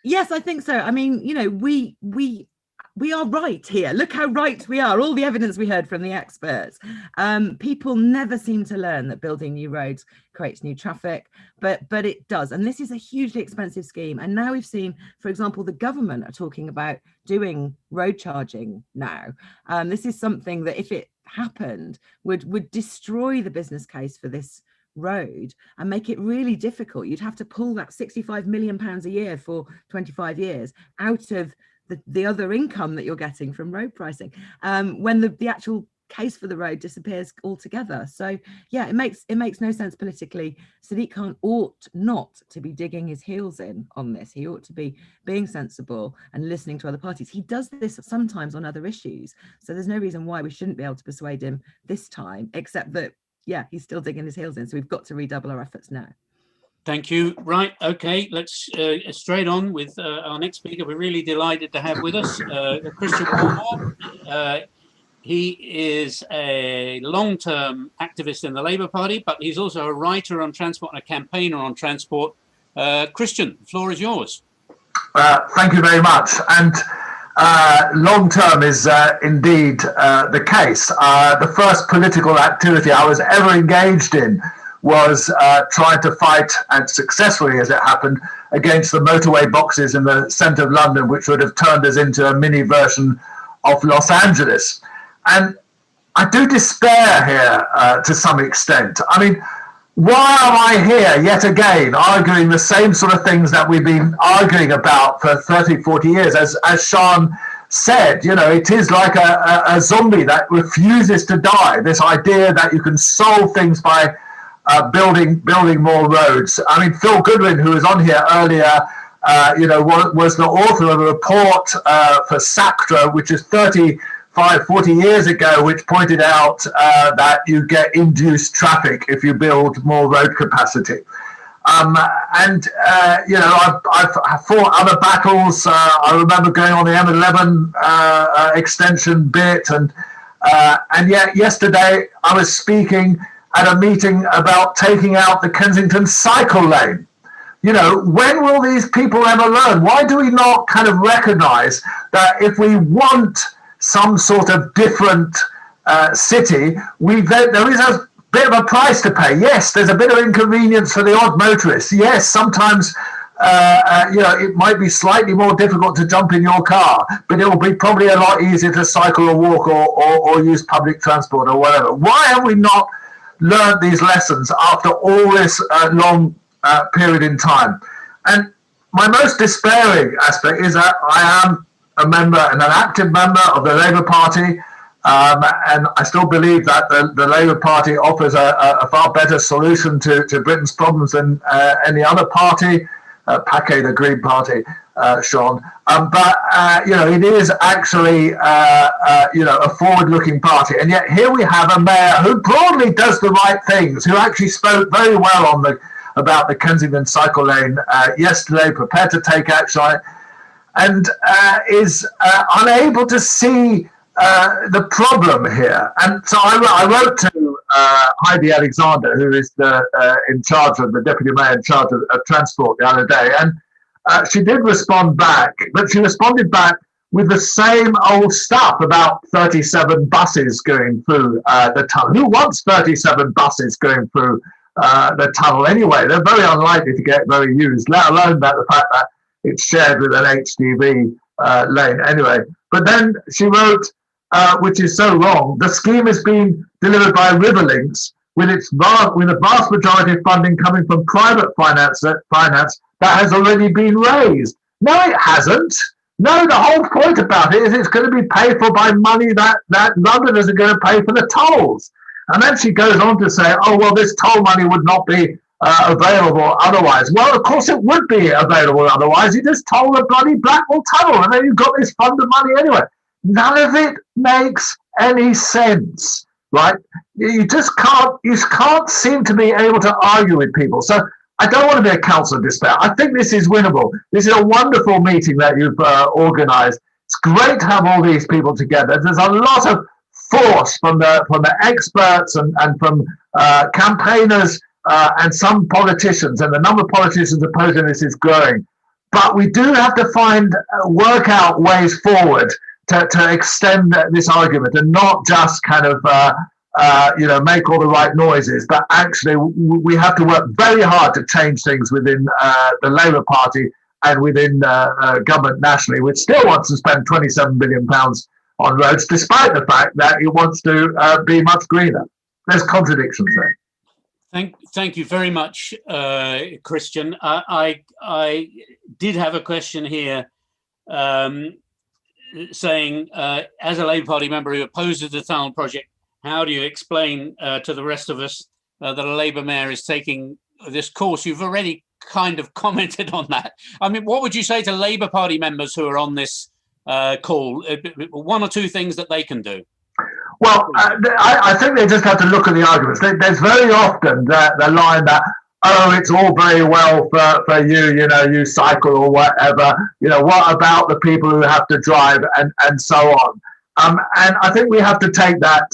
Yes, I think so. I mean, you know, we are right here. Look how right we are. All the evidence we heard from the experts. People never seem to learn that building new roads creates new traffic, but it does. And this is a hugely expensive scheme. And now we've seen, for example, the government are talking about doing road charging now. This is something that, if it happened, would destroy the business case for this road and make it really difficult. You'd have to pull that £65 million a year for 25 years out of the other income that you're getting from road pricing, when the actual case for the road disappears altogether. So yeah, it makes no sense politically. Sadiq Khan ought not to be digging his heels in on this. He ought to be being sensible and listening to other parties. He does this sometimes on other issues, so there's no reason why we shouldn't be able to persuade him this time, except that, yeah, he's still digging his heels in. So we've got to redouble our efforts now. Thank you. Right. Okay. Let's straight on with our next speaker. We're really delighted to have with us Christian Walmore. He is a long-term activist in the Labour Party, but he's also a writer on transport and a campaigner on transport. Christian, the floor is yours. Thank you very much. And long-term is indeed the case. The first political activity I was ever engaged in was trying to fight, and successfully as it happened, against the motorway boxes in the centre of London, which would have turned us into a mini version of Los Angeles. And I do despair here to some extent. I mean, why am I here yet again arguing the same sort of things that we've been arguing about for 30, 40 years? As Sean said, you know, it is like a zombie that refuses to die. This idea that you can solve things by building more roads. I mean, Phil Goodwin, who was on here earlier, you know, was the author of a report for SACTRA, which is 40 years ago, which pointed out that you get induced traffic if you build more road capacity. You know, I've fought other battles. I remember going on the M11 extension bit, and yet yesterday I was speaking at a meeting about taking out the Kensington cycle lane. You know, when will these people ever learn? Why do we not kind of recognize that if we want some sort of different city, there is a bit of a price to pay. Yes, there's a bit of inconvenience for the odd motorist. Yes, sometimes you know, it might be slightly more difficult to jump in your car, but it will be probably a lot easier to cycle or walk or use public transport or whatever. Why have we not learned these lessons after all this long period in time? And my most despairing aspect is that I am a member and an active member of the Labour Party, and I still believe that the Labour Party offers a far better solution to Britain's problems than any other party, Paquet, the Green Party, Sean. But you know, it is actually you know, a forward-looking party, and yet here we have a mayor who broadly does the right things, who actually spoke very well about the Kensington cycle lane yesterday, prepared to take action on it, and is unable to see the problem here. And so I wrote to Heidi Alexander, who is in charge of the deputy mayor in charge of transport, the other day, and she did respond back, but she responded back with the same old stuff about 37 buses going through the tunnel. Who wants 37 buses going through the tunnel anyway? They're very unlikely to get very used, let alone that the fact that it's shared with an HGV lane anyway. But then she wrote, which is so wrong, the scheme is being delivered by Riverlinks with a vast majority of funding coming from private finance that has already been raised. No, it hasn't. No, the whole point about it is it's going to be paid for by money that Londoners are going to pay for the tolls. And then she goes on to say, oh, well, this toll money would not be available otherwise. Well, of course it would be available otherwise. You just toll the bloody Blackwall Tunnel and then you've got this fund of money anyway. None of it makes any sense. right? You can't seem to be able to argue with people. So I don't want to be a council of despair. I think this is winnable. This is a wonderful meeting that you've organised. It's great to have all these people together. There's a lot of force from the experts and from campaigners and some politicians, and the number of politicians opposing this is growing. But we do have to work out ways forward to extend this argument and not just kind of make all the right noises, but actually we have to work very hard to change things within the Labour Party and within government nationally, which still wants to spend £27 billion on roads, despite the fact that it wants to be much greener. There's contradictions there. Thank you very much, Christian. I did have a question here saying, as a Labour Party member who opposes the tunnel project, how do you explain to the rest of us that a Labour mayor is taking this course? You've already kind of commented on that. I mean, what would you say to Labour Party members who are on this call? One or two things that they can do. Well, I think they just have to look at the arguments. There's very often the line that, oh, it's all very well for you, you cycle or whatever. What about the people who have to drive and so on? And I think we have to take that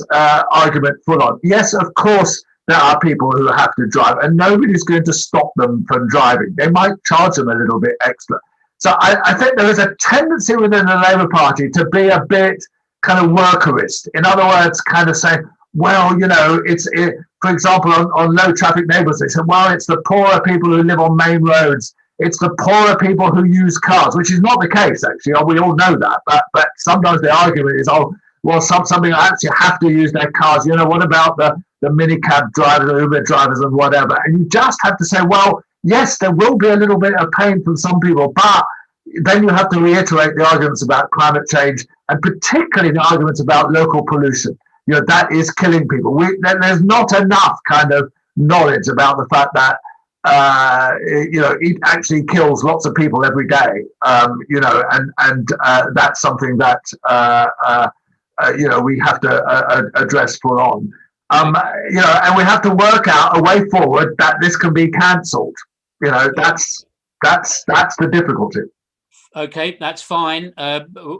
argument full on. Yes, of course, there are people who have to drive, and nobody's going to stop them from driving. They might charge them a little bit extra. So I think there is a tendency within the Labour Party to be a bit kind of workerist. In other words, kind of saying, well, for example, on low traffic neighbourhoods, they said, well, it's the poorer people who live on main roads. It's the poorer people who use cars, which is not the case, actually. We all know that. But sometimes the argument is, oh, well, something actually have to use their cars. What about the minicab drivers, the Uber drivers and whatever? And you just have to say, well, yes, there will be a little bit of pain from some people, but then you have to reiterate the arguments about climate change and particularly the arguments about local pollution. That is killing people. There's not enough kind of knowledge about the fact that it actually kills lots of people every day. And that's something that we have to address full on. And we have to work out a way forward that this can be cancelled. That's the difficulty. Okay, that's fine.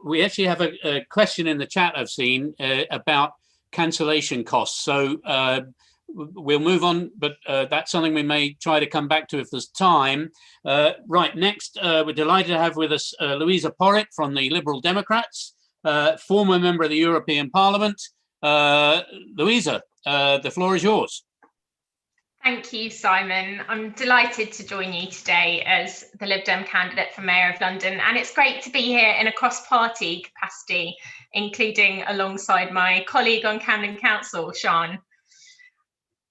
We actually have a question in the chat I've seen about cancellation costs. So we'll move on, but that's something we may try to come back to if there's time. Right, next, we're delighted to have with us Louisa Porritt from the Liberal Democrats, former member of the European Parliament. Louisa, the floor is yours. Thank you, Simon. I'm delighted to join you today as the Lib Dem candidate for Mayor of London, and it's great to be here in a cross-party capacity, including alongside my colleague on Camden Council, Sean.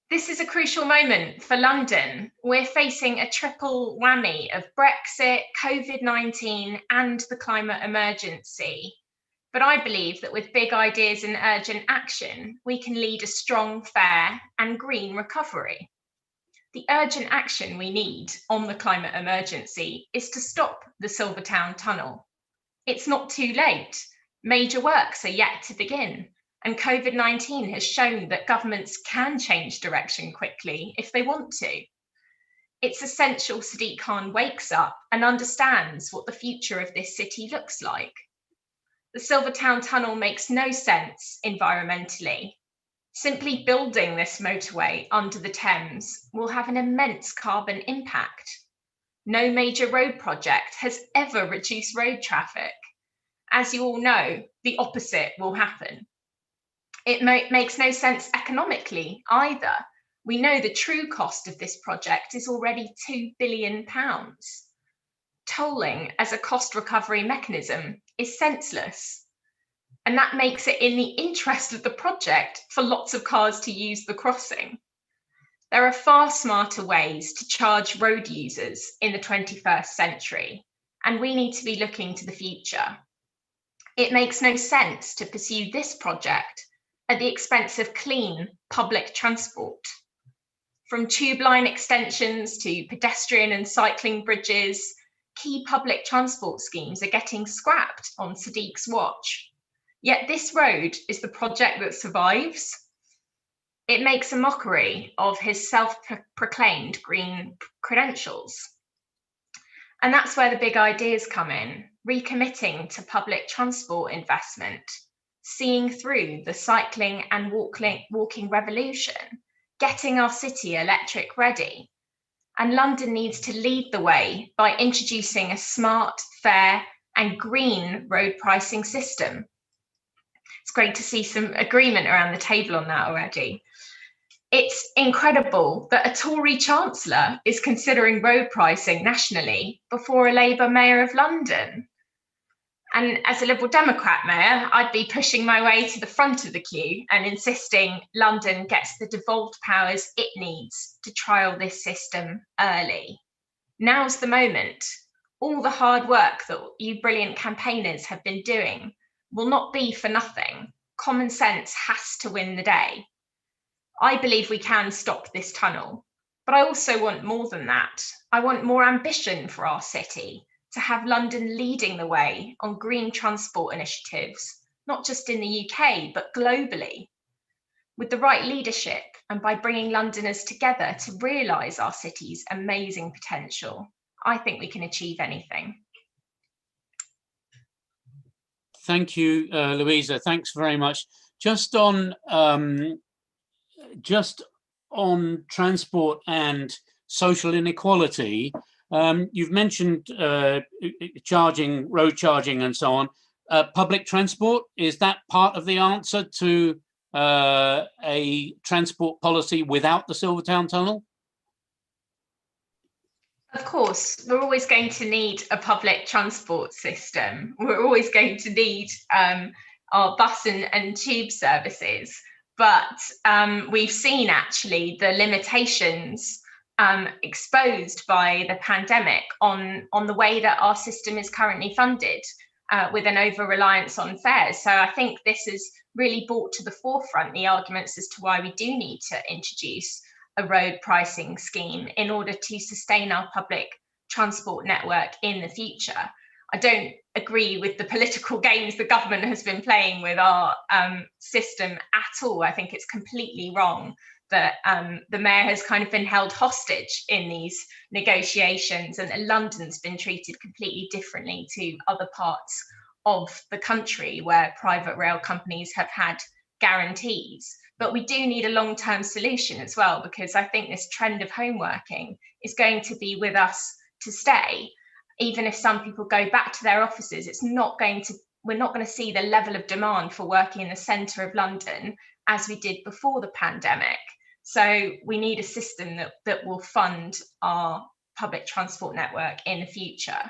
This is a crucial moment for London. We're facing a triple whammy of Brexit, COVID-19 and the climate emergency. But I believe that with big ideas and urgent action, we can lead a strong, fair and green recovery. The urgent action we need on the climate emergency is to stop the Silvertown Tunnel. It's not too late. Major works are yet to begin, and COVID-19 has shown that governments can change direction quickly if they want to. It's essential Sadiq Khan wakes up and understands what the future of this city looks like. The Silvertown Tunnel makes no sense environmentally. Simply building this motorway under the Thames will have an immense carbon impact. No major road project has ever reduced road traffic. As you all know, the opposite will happen. It makes no sense economically either. We know the true cost of this project is already £2 billion. Tolling as a cost recovery mechanism is senseless. And that makes it in the interest of the project for lots of cars to use the crossing. There are far smarter ways to charge road users in the 21st century, and we need to be looking to the future. It makes no sense to pursue this project at the expense of clean public transport. From tube line extensions to pedestrian and cycling bridges, key public transport schemes are getting scrapped on Sadiq's watch. Yet this road is the project that survives. it makes a mockery of his self-proclaimed green credentials. And that's where the big ideas come in, recommitting to public transport investment, seeing through the cycling and walking revolution, getting our city electric ready. And London needs to lead the way by introducing a smart, fair, and green road pricing system. It's great to see some agreement around the table on that already. It's incredible that a Tory Chancellor is considering road pricing nationally before a Labour Mayor of London. And as a Liberal Democrat Mayor, I'd be pushing my way to the front of the queue and insisting London gets the devolved powers it needs to trial this system early. Now's the moment. All the hard work that you brilliant campaigners have been doing will not be for nothing. Common sense has to win the day. I believe we can stop this tunnel, but I also want more than that. I want more ambition for our city, to have London leading the way on green transport initiatives, not just in the UK, but globally. With the right leadership and by bringing Londoners together to realise our city's amazing potential, I think we can achieve anything. Thank you, Louisa. Thanks very much. Just on transport and social inequality, you've mentioned road charging and so on. Public transport, is that part of the answer to a transport policy without the Silvertown Tunnel? Of course, we're always going to need a public transport system. We're always going to need our bus and tube services. But we've seen actually the limitations exposed by the pandemic on the way that our system is currently funded with an over-reliance on fares. So I think this has really brought to the forefront the arguments as to why we do need to introduce a road pricing scheme in order to sustain our public transport network in the future. I don't agree with the political games the government has been playing with our system at all. I think it's completely wrong that the mayor has kind of been held hostage in these negotiations, and that London's been treated completely differently to other parts of the country where private rail companies have had guarantees. But we do need a long-term solution as well, because I think this trend of home working is going to be with us to stay. Even if some people go back to their offices, we're not going to see the level of demand for working in the centre of London as we did before the pandemic. So we need a system that will fund our public transport network in the future,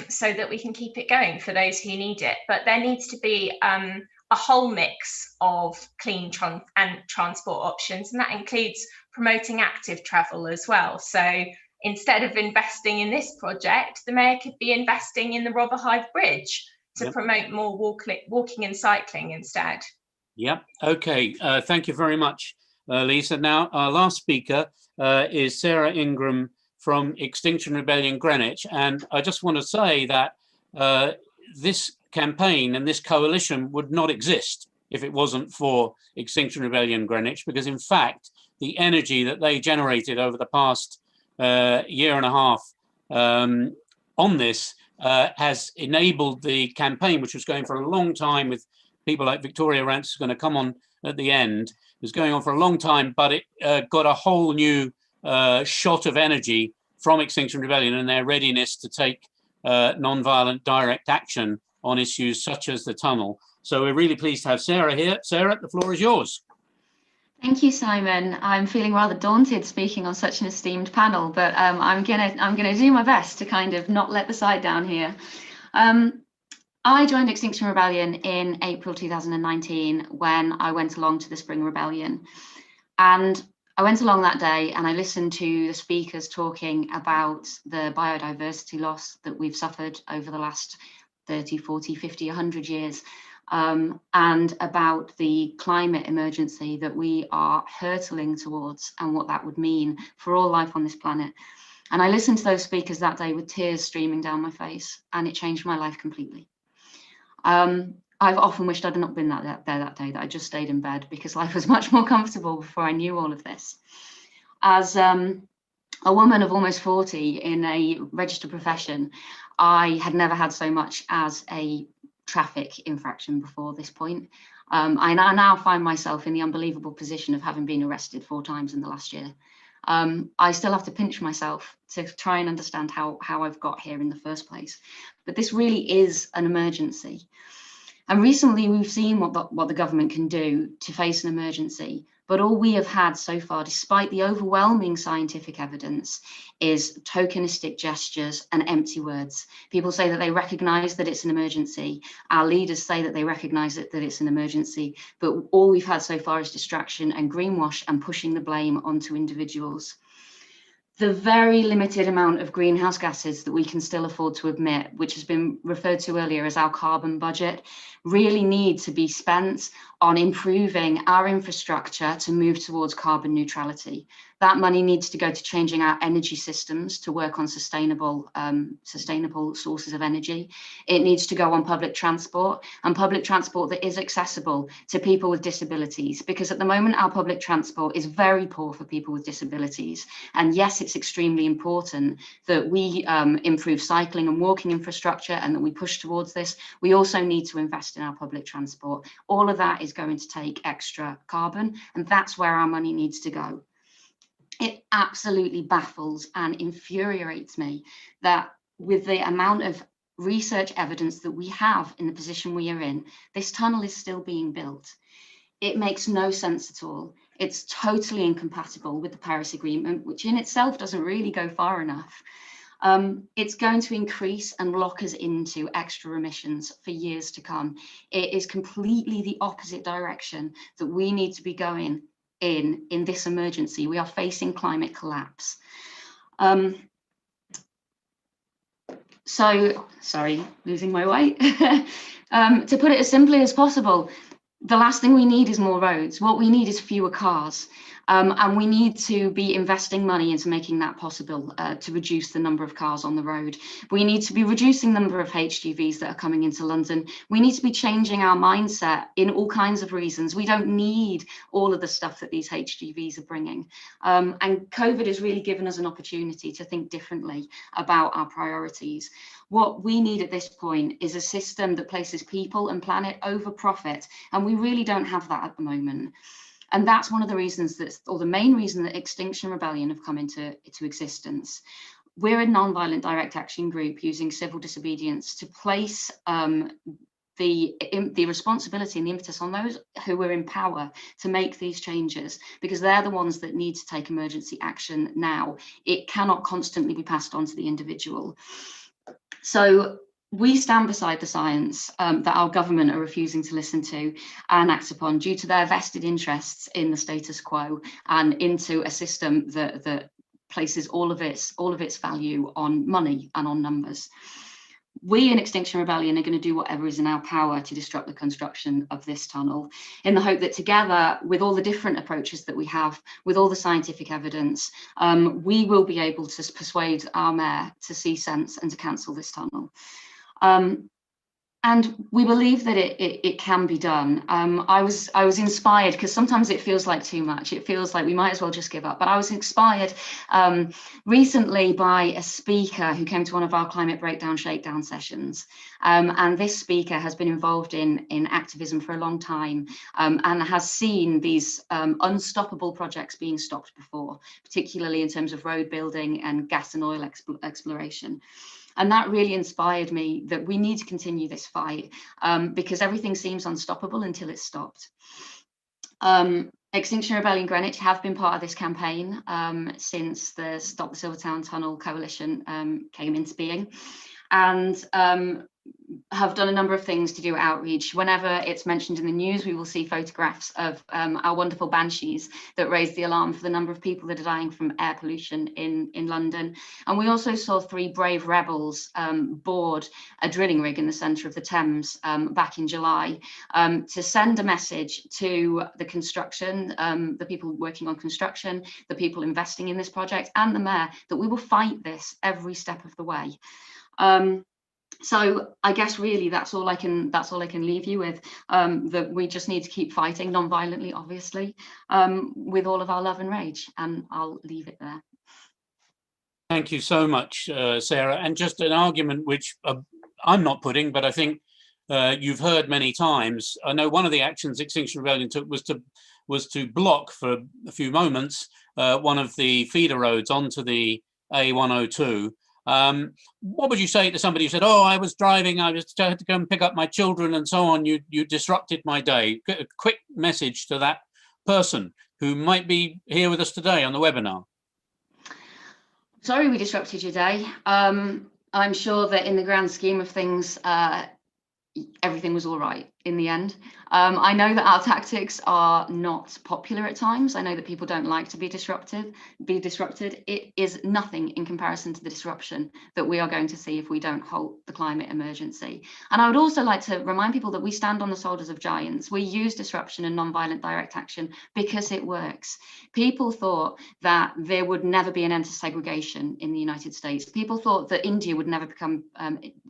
so that we can keep it going for those who need it. But there needs to be a whole mix of clean transport options, and that includes promoting active travel as well. So instead of investing in this project, the mayor could be investing in the Rotherhithe Bridge to promote more walking and cycling instead. Yeah, okay, thank you very much, Lisa. Now, our last speaker is Sarah Ingram from Extinction Rebellion Greenwich. And I just want to say that this campaign and this coalition would not exist if it wasn't for Extinction Rebellion Greenwich, because in fact, the energy that they generated over the past year and a half on this has enabled the campaign, which was going for a long time with people like Victoria Rance, who's going to come on at the end. It was going on for a long time, but it got a whole new shot of energy from Extinction Rebellion and their readiness to take non-violent direct action on issues such as the tunnel. So we're really pleased to have Sarah here. Sarah, the floor is yours. Thank you, Simon. I'm feeling rather daunted speaking on such an esteemed panel, but I'm gonna do my best to kind of not let the side down here. I joined Extinction Rebellion in April 2019 when I went along to the Spring Rebellion. And I went along that day and I listened to the speakers talking about the biodiversity loss that we've suffered over the last 30, 40, 50, 100 years. And about the climate emergency that we are hurtling towards and what that would mean for all life on this planet. And I listened to those speakers that day with tears streaming down my face, and it changed my life completely. I've often wished I'd not been there that day, that I just stayed in bed, because life was much more comfortable before I knew all of this. As a woman of almost 40 in a registered profession, I had never had so much as a traffic infraction before this point. I now find myself in the unbelievable position of having been arrested 4 times in the last year. I still have to pinch myself to try and understand how I've got here in the first place. But this really is an emergency. And recently we've seen what the government can do to face an emergency. But all we have had so far, despite the overwhelming scientific evidence, is tokenistic gestures and empty words. People say that they recognise that it's an emergency. Our leaders say that they recognise that it's an emergency. But all we've had so far is distraction and greenwash and pushing the blame onto individuals. The very limited amount of greenhouse gases that we can still afford to emit, which has been referred to earlier as our carbon budget, really need to be spent on improving our infrastructure to move towards carbon neutrality. That money needs to go to changing our energy systems to work on sustainable sources of energy. It needs to go on public transport, and public transport that is accessible to people with disabilities, because at the moment our public transport is very poor for people with disabilities. And yes, it's extremely important that we improve cycling and walking infrastructure and that we push towards this. We also need to invest in our public transport. All of that is going to take extra carbon, and that's where our money needs to go. It absolutely baffles and infuriates me that with the amount of research evidence that we have in the position we are in, this tunnel is still being built. It makes no sense at all. It's totally incompatible with the Paris Agreement, which in itself doesn't really go far enough. It's going to increase and lock us into extra emissions for years to come. It is completely the opposite direction that we need to be going in this emergency. We are facing climate collapse. So, sorry, losing my way. To put it as simply as possible, the last thing we need is more roads. What we need is fewer cars. And we need to be investing money into making that possible, to reduce the number of cars on the road. We need to be reducing the number of HGVs that are coming into London. We need to be changing our mindset in all kinds of reasons. We don't need all of the stuff that these HGVs are bringing. And COVID has really given us an opportunity to think differently about our priorities. What we need at this point is a system that places people and planet over profit, and we really don't have that at the moment. And that's one of the reasons or the main reason that Extinction Rebellion have come into existence. We're a non-violent direct action group using civil disobedience to place the responsibility and the impetus on those who are in power to make these changes, because they're the ones that need to take emergency action now. It cannot constantly be passed on to the individual. So we stand beside the science that our government are refusing to listen to and act upon due to their vested interests in the status quo and into a system that places all of its value on money and on numbers. We in Extinction Rebellion are going to do whatever is in our power to disrupt the construction of this tunnel, in the hope that together, with all the different approaches that we have, with all the scientific evidence, we will be able to persuade our mayor to see sense and to cancel this tunnel. And we believe that it can be done. I was inspired, because sometimes it feels like too much. It feels like we might as well just give up. But I was inspired recently by a speaker who came to one of our climate breakdown shakedown sessions. And this speaker has been involved in activism for a long time, and has seen these unstoppable projects being stopped before, particularly in terms of road building and gas and oil exploration. And that really inspired me that we need to continue this fight, because everything seems unstoppable until it's stopped. Extinction Rebellion Greenwich have been part of this campaign since the Stop the Silvertown Tunnel coalition came into being, and have done a number of things to do outreach. Whenever it's mentioned in the news, we will see photographs of our wonderful banshees that raise the alarm for the number of people that are dying from air pollution in London. And we also saw 3 brave rebels board a drilling rig in the centre of the Thames back in July to send a message to the construction, the people working on construction, the people investing in this project, and the mayor, that we will fight this every step of the way. So I guess really that's all I can leave you with, that we just need to keep fighting non-violently, obviously, with all of our love and rage, and I'll leave it there. Thank you so much, Sarah. And just an argument which I'm not putting, but I think you've heard many times. I know one of the actions Extinction Rebellion took was to block for a few moments one of the feeder roads onto the A102. What would you say to somebody who said, "Oh, I was driving, I had to go and pick up my children and so on. You disrupted my day." A quick message to that person who might be here with us today on the webinar. Sorry we disrupted your day. I'm sure that in the grand scheme of things, everything was all right in the end. I know that our tactics are not popular at times. I know that people don't like to be disrupted. It is nothing in comparison to the disruption that we are going to see if we don't halt the climate emergency. And I would also like to remind people that we stand on the shoulders of giants. We use disruption and non-violent direct action because it works. People thought that there would never be an end to segregation in the United States. People thought that India would never become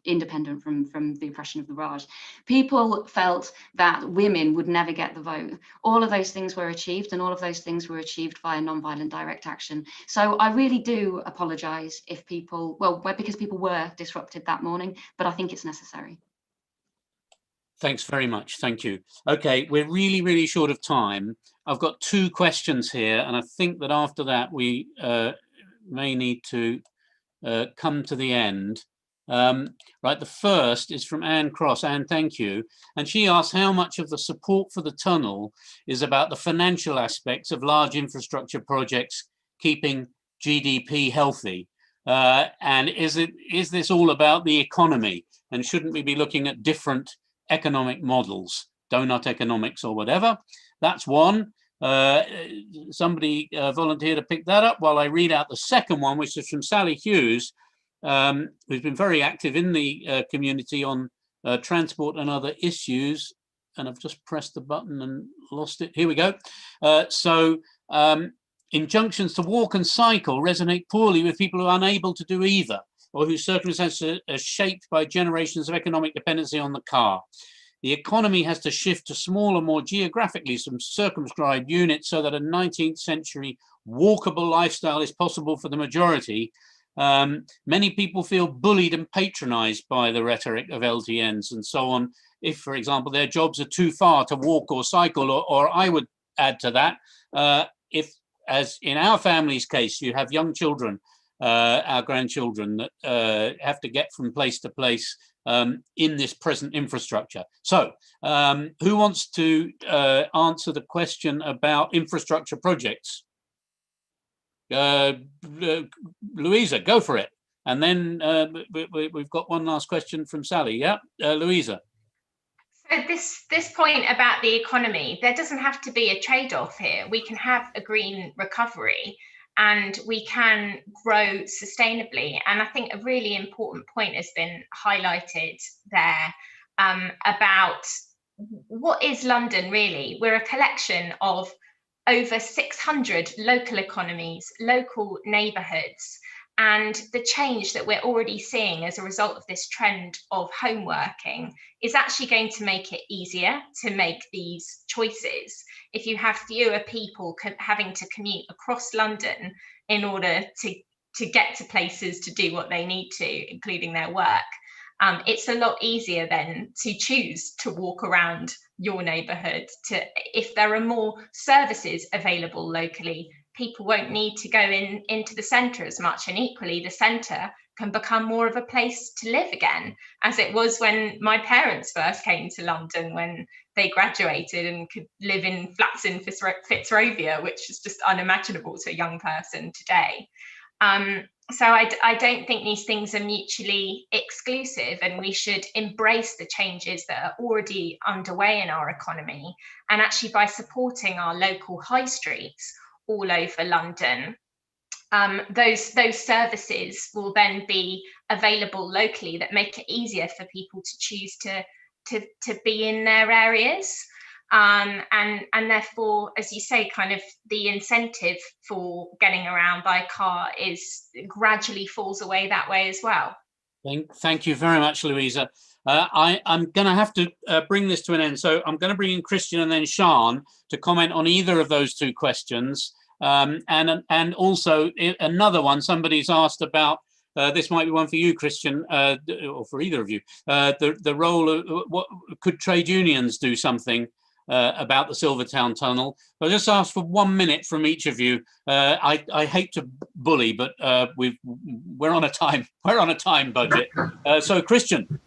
independent from the oppression of the Raj. People felt that women would never get the vote. All of those things were achieved, and all of those things were achieved via non-violent direct action. So I really do apologise if people, because people were disrupted that morning, but I think it's necessary. Thanks very much. Thank you. Okay, we're really, really short of time. I've got 2 questions here, and I think that after that we may need to come to the end. Right, the first is from Anne Cross. Anne, thank you. And she asks how much of the support for the tunnel is about the financial aspects of large infrastructure projects keeping GDP healthy. And is this all about the economy? And shouldn't we be looking at different economic models, donut economics or whatever? That's one. Somebody volunteered to pick that up while I read out the second one, which is from Sally Hughes, who's been very active in the community on transport and other issues. And I've just pressed the button and lost it. Here we go. Injunctions to walk and cycle resonate poorly with people who are unable to do either, or whose circumstances are shaped by generations of economic dependency on the car. The economy has to shift to smaller, more geographically circumscribed units so that a 19th century walkable lifestyle is possible for the majority. Many people feel bullied and patronized by the rhetoric of LTNs and so on. If, for example, their jobs are too far to walk or cycle, or I would add to that, if, as in our family's case, you have young children, our grandchildren that have to get from place to place in this present infrastructure. So who wants to answer the question about infrastructure projects? Louisa, go for it. And then we've got one last question from Sally. Yeah, Louisa. So this point about the economy, there doesn't have to be a trade-off here. We can have a green recovery and we can grow sustainably. And I think a really important point has been highlighted there about what is London really? We're a collection of over 600 local economies, local neighbourhoods, and the change that we're already seeing as a result of this trend of home working is actually going to make it easier to make these choices. If you have fewer people having to commute across London in order to get to places to do what they need to, including their work, it's a lot easier then to choose to walk around your neighbourhood. If there are more services available locally, people won't need to go into the centre as much, and equally the centre can become more of a place to live again, as it was when my parents first came to London when they graduated and could live in flats in Fitzrovia, which is just unimaginable to a young person today. So I don't think these things are mutually exclusive, and we should embrace the changes that are already underway in our economy. And actually, by supporting our local high streets all over London, those services will then be available locally that make it easier for people to choose to be in their areas. And therefore, as you say, kind of the incentive for getting around by car is gradually falls away that way as well. Thank you very much, Louisa. I'm going to have to bring this to an end. So I'm going to bring in Christian and then Sian to comment on either of those two questions. And also another one, somebody's asked about, this might be one for you, Christian, or for either of you, the role of, what could trade unions do something about the Silvertown Tunnel? I'll just ask for 1 minute from each of you. I hate to bully, but we're on a time budget. So Christian.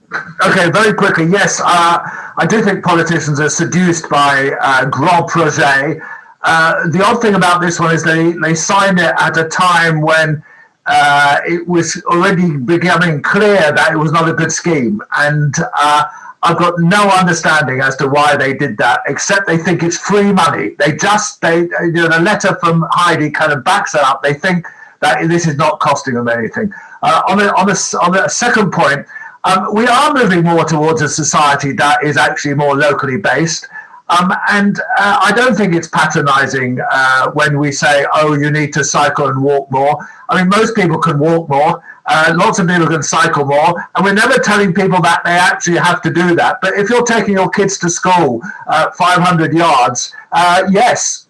Okay, very quickly. Yes, I do think politicians are seduced by grand projet. The odd thing about this one is they signed it at a time when it was already becoming clear that it was not a good scheme, and I've got no understanding as to why they did that, except they think it's free money. The letter from Heidi kind of backs it up. They think that this is not costing them anything. On the second point, we are moving more towards a society that is actually more locally based. And I don't think it's patronizing when we say, oh, you need to cycle and walk more. I mean, most people can walk more. Lots of people can cycle more. And we're never telling people that they actually have to do that. But if you're taking your kids to school 500 yards, yes,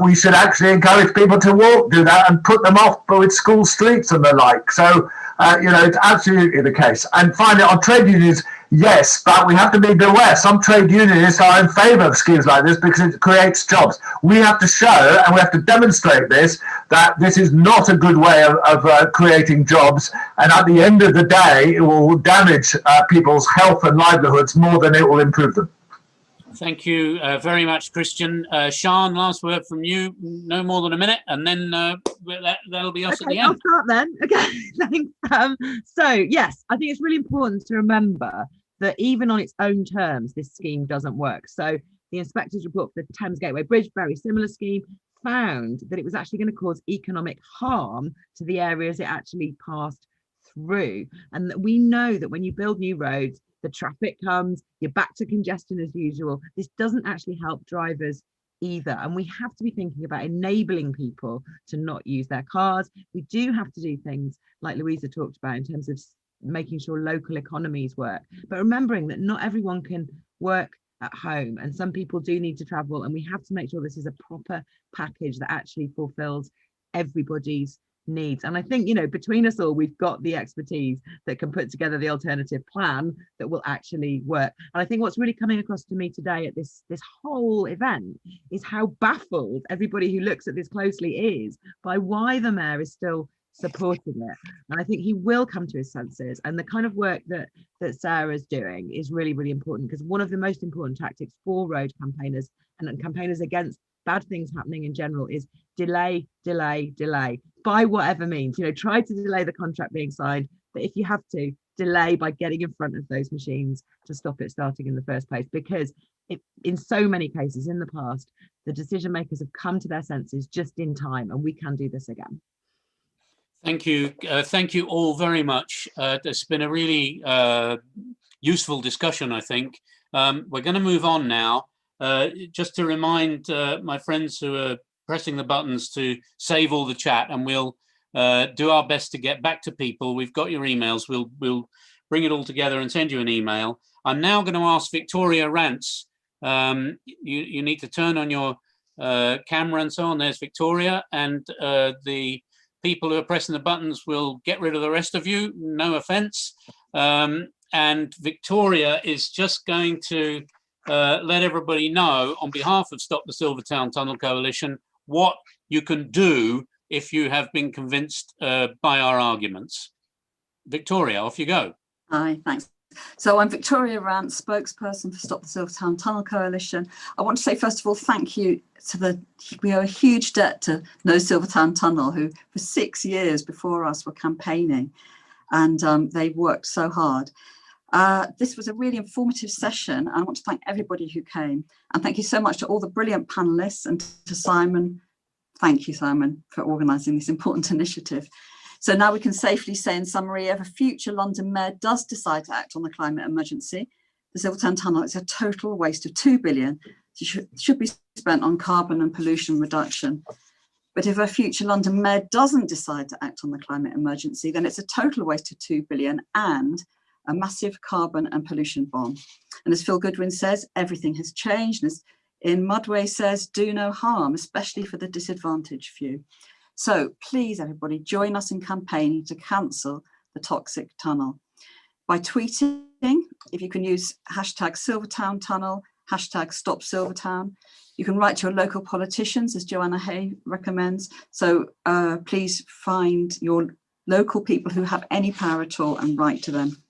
we should actually encourage people to do that and put them off with school streets and the like. So, it's absolutely the case. And finally, on trade unions, yes, but we have to be aware. Some trade unionists are in favour of schemes like this because it creates jobs. We have to show, and we have to demonstrate this, that this is not a good way of creating jobs. And at the end of the day, it will damage people's health and livelihoods more than it will improve them. Thank you very much, Christian. Sian, last word from you, no more than a minute, and then that'll be us at the end. I'll start then. Okay, thanks. So, yes, I think it's really important to remember that even on its own terms, this scheme doesn't work. So the inspector's report for the Thames Gateway Bridge, very similar scheme, found that it was actually going to cause economic harm to the areas it actually passed through. And that we know that when you build new roads, the traffic comes, you're back to congestion as usual. This doesn't actually help drivers either. And we have to be thinking about enabling people to not use their cars. We do have to do things like Louisa talked about in terms of making sure local economies work, but remembering that not everyone can work at home and some people do need to travel, and we have to make sure this is a proper package that actually fulfills everybody's needs. And I think, between us all, we've got the expertise that can put together the alternative plan that will actually work. And I think what's really coming across to me today at this whole event is how baffled everybody who looks at this closely is by why the mayor is still supporting it. And I think he will come to his senses, and the kind of work that Sarah's doing is really, really important, because one of the most important tactics for road campaigners and campaigners against bad things happening in general is delay by whatever means. Try to delay the contract being signed, but if you have to, delay by getting in front of those machines to stop it starting in the first place, because in so many cases in the past, the decision makers have come to their senses just in time, and we can do this again. Thank you. Thank you all very much. It's been a really useful discussion, I think. We're going to move on now. Just to remind my friends who are pressing the buttons to save all the chat, and we'll do our best to get back to people. We've got your emails. We'll bring it all together and send you an email. I'm now going to ask Victoria Rance. You need to turn on your camera and so on. There's Victoria, and the people who are pressing the buttons will get rid of the rest of you. No offense. And Victoria is just going to let everybody know on behalf of Stop the Silvertown Tunnel Coalition what you can do if you have been convinced by our arguments. Victoria, off you go. Hi, thanks. So I'm Victoria Rance, spokesperson for Stop the Silvertown Tunnel Coalition. I want to say, first of all, thank you to we owe a huge debt to No Silvertown Tunnel, who for 6 years before us were campaigning, and they worked so hard. This was a really informative session. I want to thank everybody who came, and thank you so much to all the brilliant panelists and to Simon. Thank you, Simon, for organising this important initiative. So now we can safely say, in summary, if a future London mayor does decide to act on the climate emergency, the Silvertown Tunnel is a total waste of £2 billion. It should be spent on carbon and pollution reduction. But if a future London mayor doesn't decide to act on the climate emergency, then it's a total waste of 2 billion and a massive carbon and pollution bomb. And as Phil Goodwin says, everything has changed. And as in Mudway says, do no harm, especially for the disadvantaged few. So please, everybody, join us in campaigning to cancel the toxic tunnel by tweeting. If you can use hashtag Silvertown Tunnel, hashtag Stop Silvertown. You can write to your local politicians, as Joanna Hague recommends. So please find your local people who have any power at all and write to them.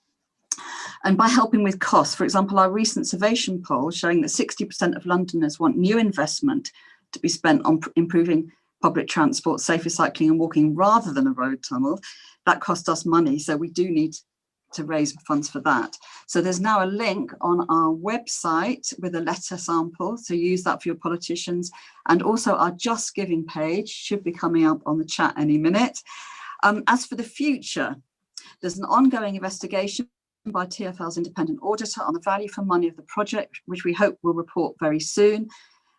And by helping with costs, for example, our recent Survation poll showing that 60% of Londoners want new investment to be spent on improving public transport, safer cycling and walking rather than a road tunnel. That cost us money, so we do need to raise funds for that. So there's now a link on our website with a letter sample, so use that for your politicians. And also our Just Giving page should be coming up on the chat any minute. As for the future, there's an ongoing investigation by TfL's independent auditor on the value for money of the project, which we hope will report very soon.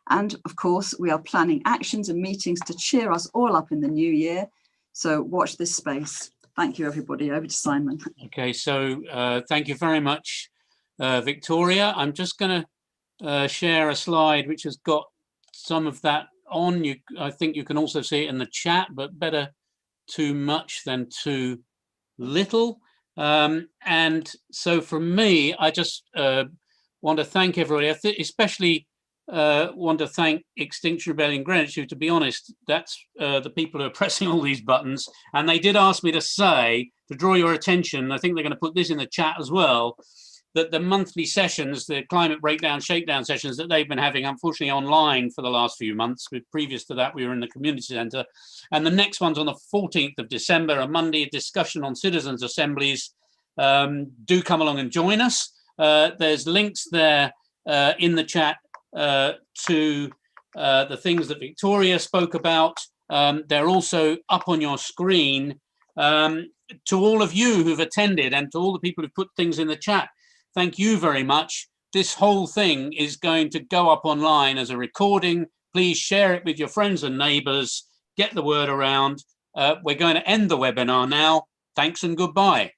And of course, we are planning actions and meetings to cheer us all up in the new year. So watch this space. Thank you, everybody. Over to Simon. Okay, so thank you very much, Victoria. I'm just going to share a slide which has got some of that on. I think you can also see it in the chat, but better too much than too little. And so from me, I just want to thank everybody, especially want to thank Extinction Rebellion Greenwich, who, to be honest, that's the people who are pressing all these buttons. And they did ask me to say, to draw your attention, I think they're going to put this in the chat as well, that the monthly sessions, the climate breakdown, shakedown sessions that they've been having, unfortunately, online for the last few months. Previous to that, we were in the community centre. And the next one's on the 14th of December, a Monday, a discussion on citizens' assemblies. Do come along and join us. There's links there in the chat to the things that Victoria spoke about. They're also up on your screen. To all of you who've attended and to all the people who've put things in the chat, thank you very much. This whole thing is going to go up online as a recording. Please share it with your friends and neighbours. Get the word around. We're going to end the webinar now. Thanks and goodbye.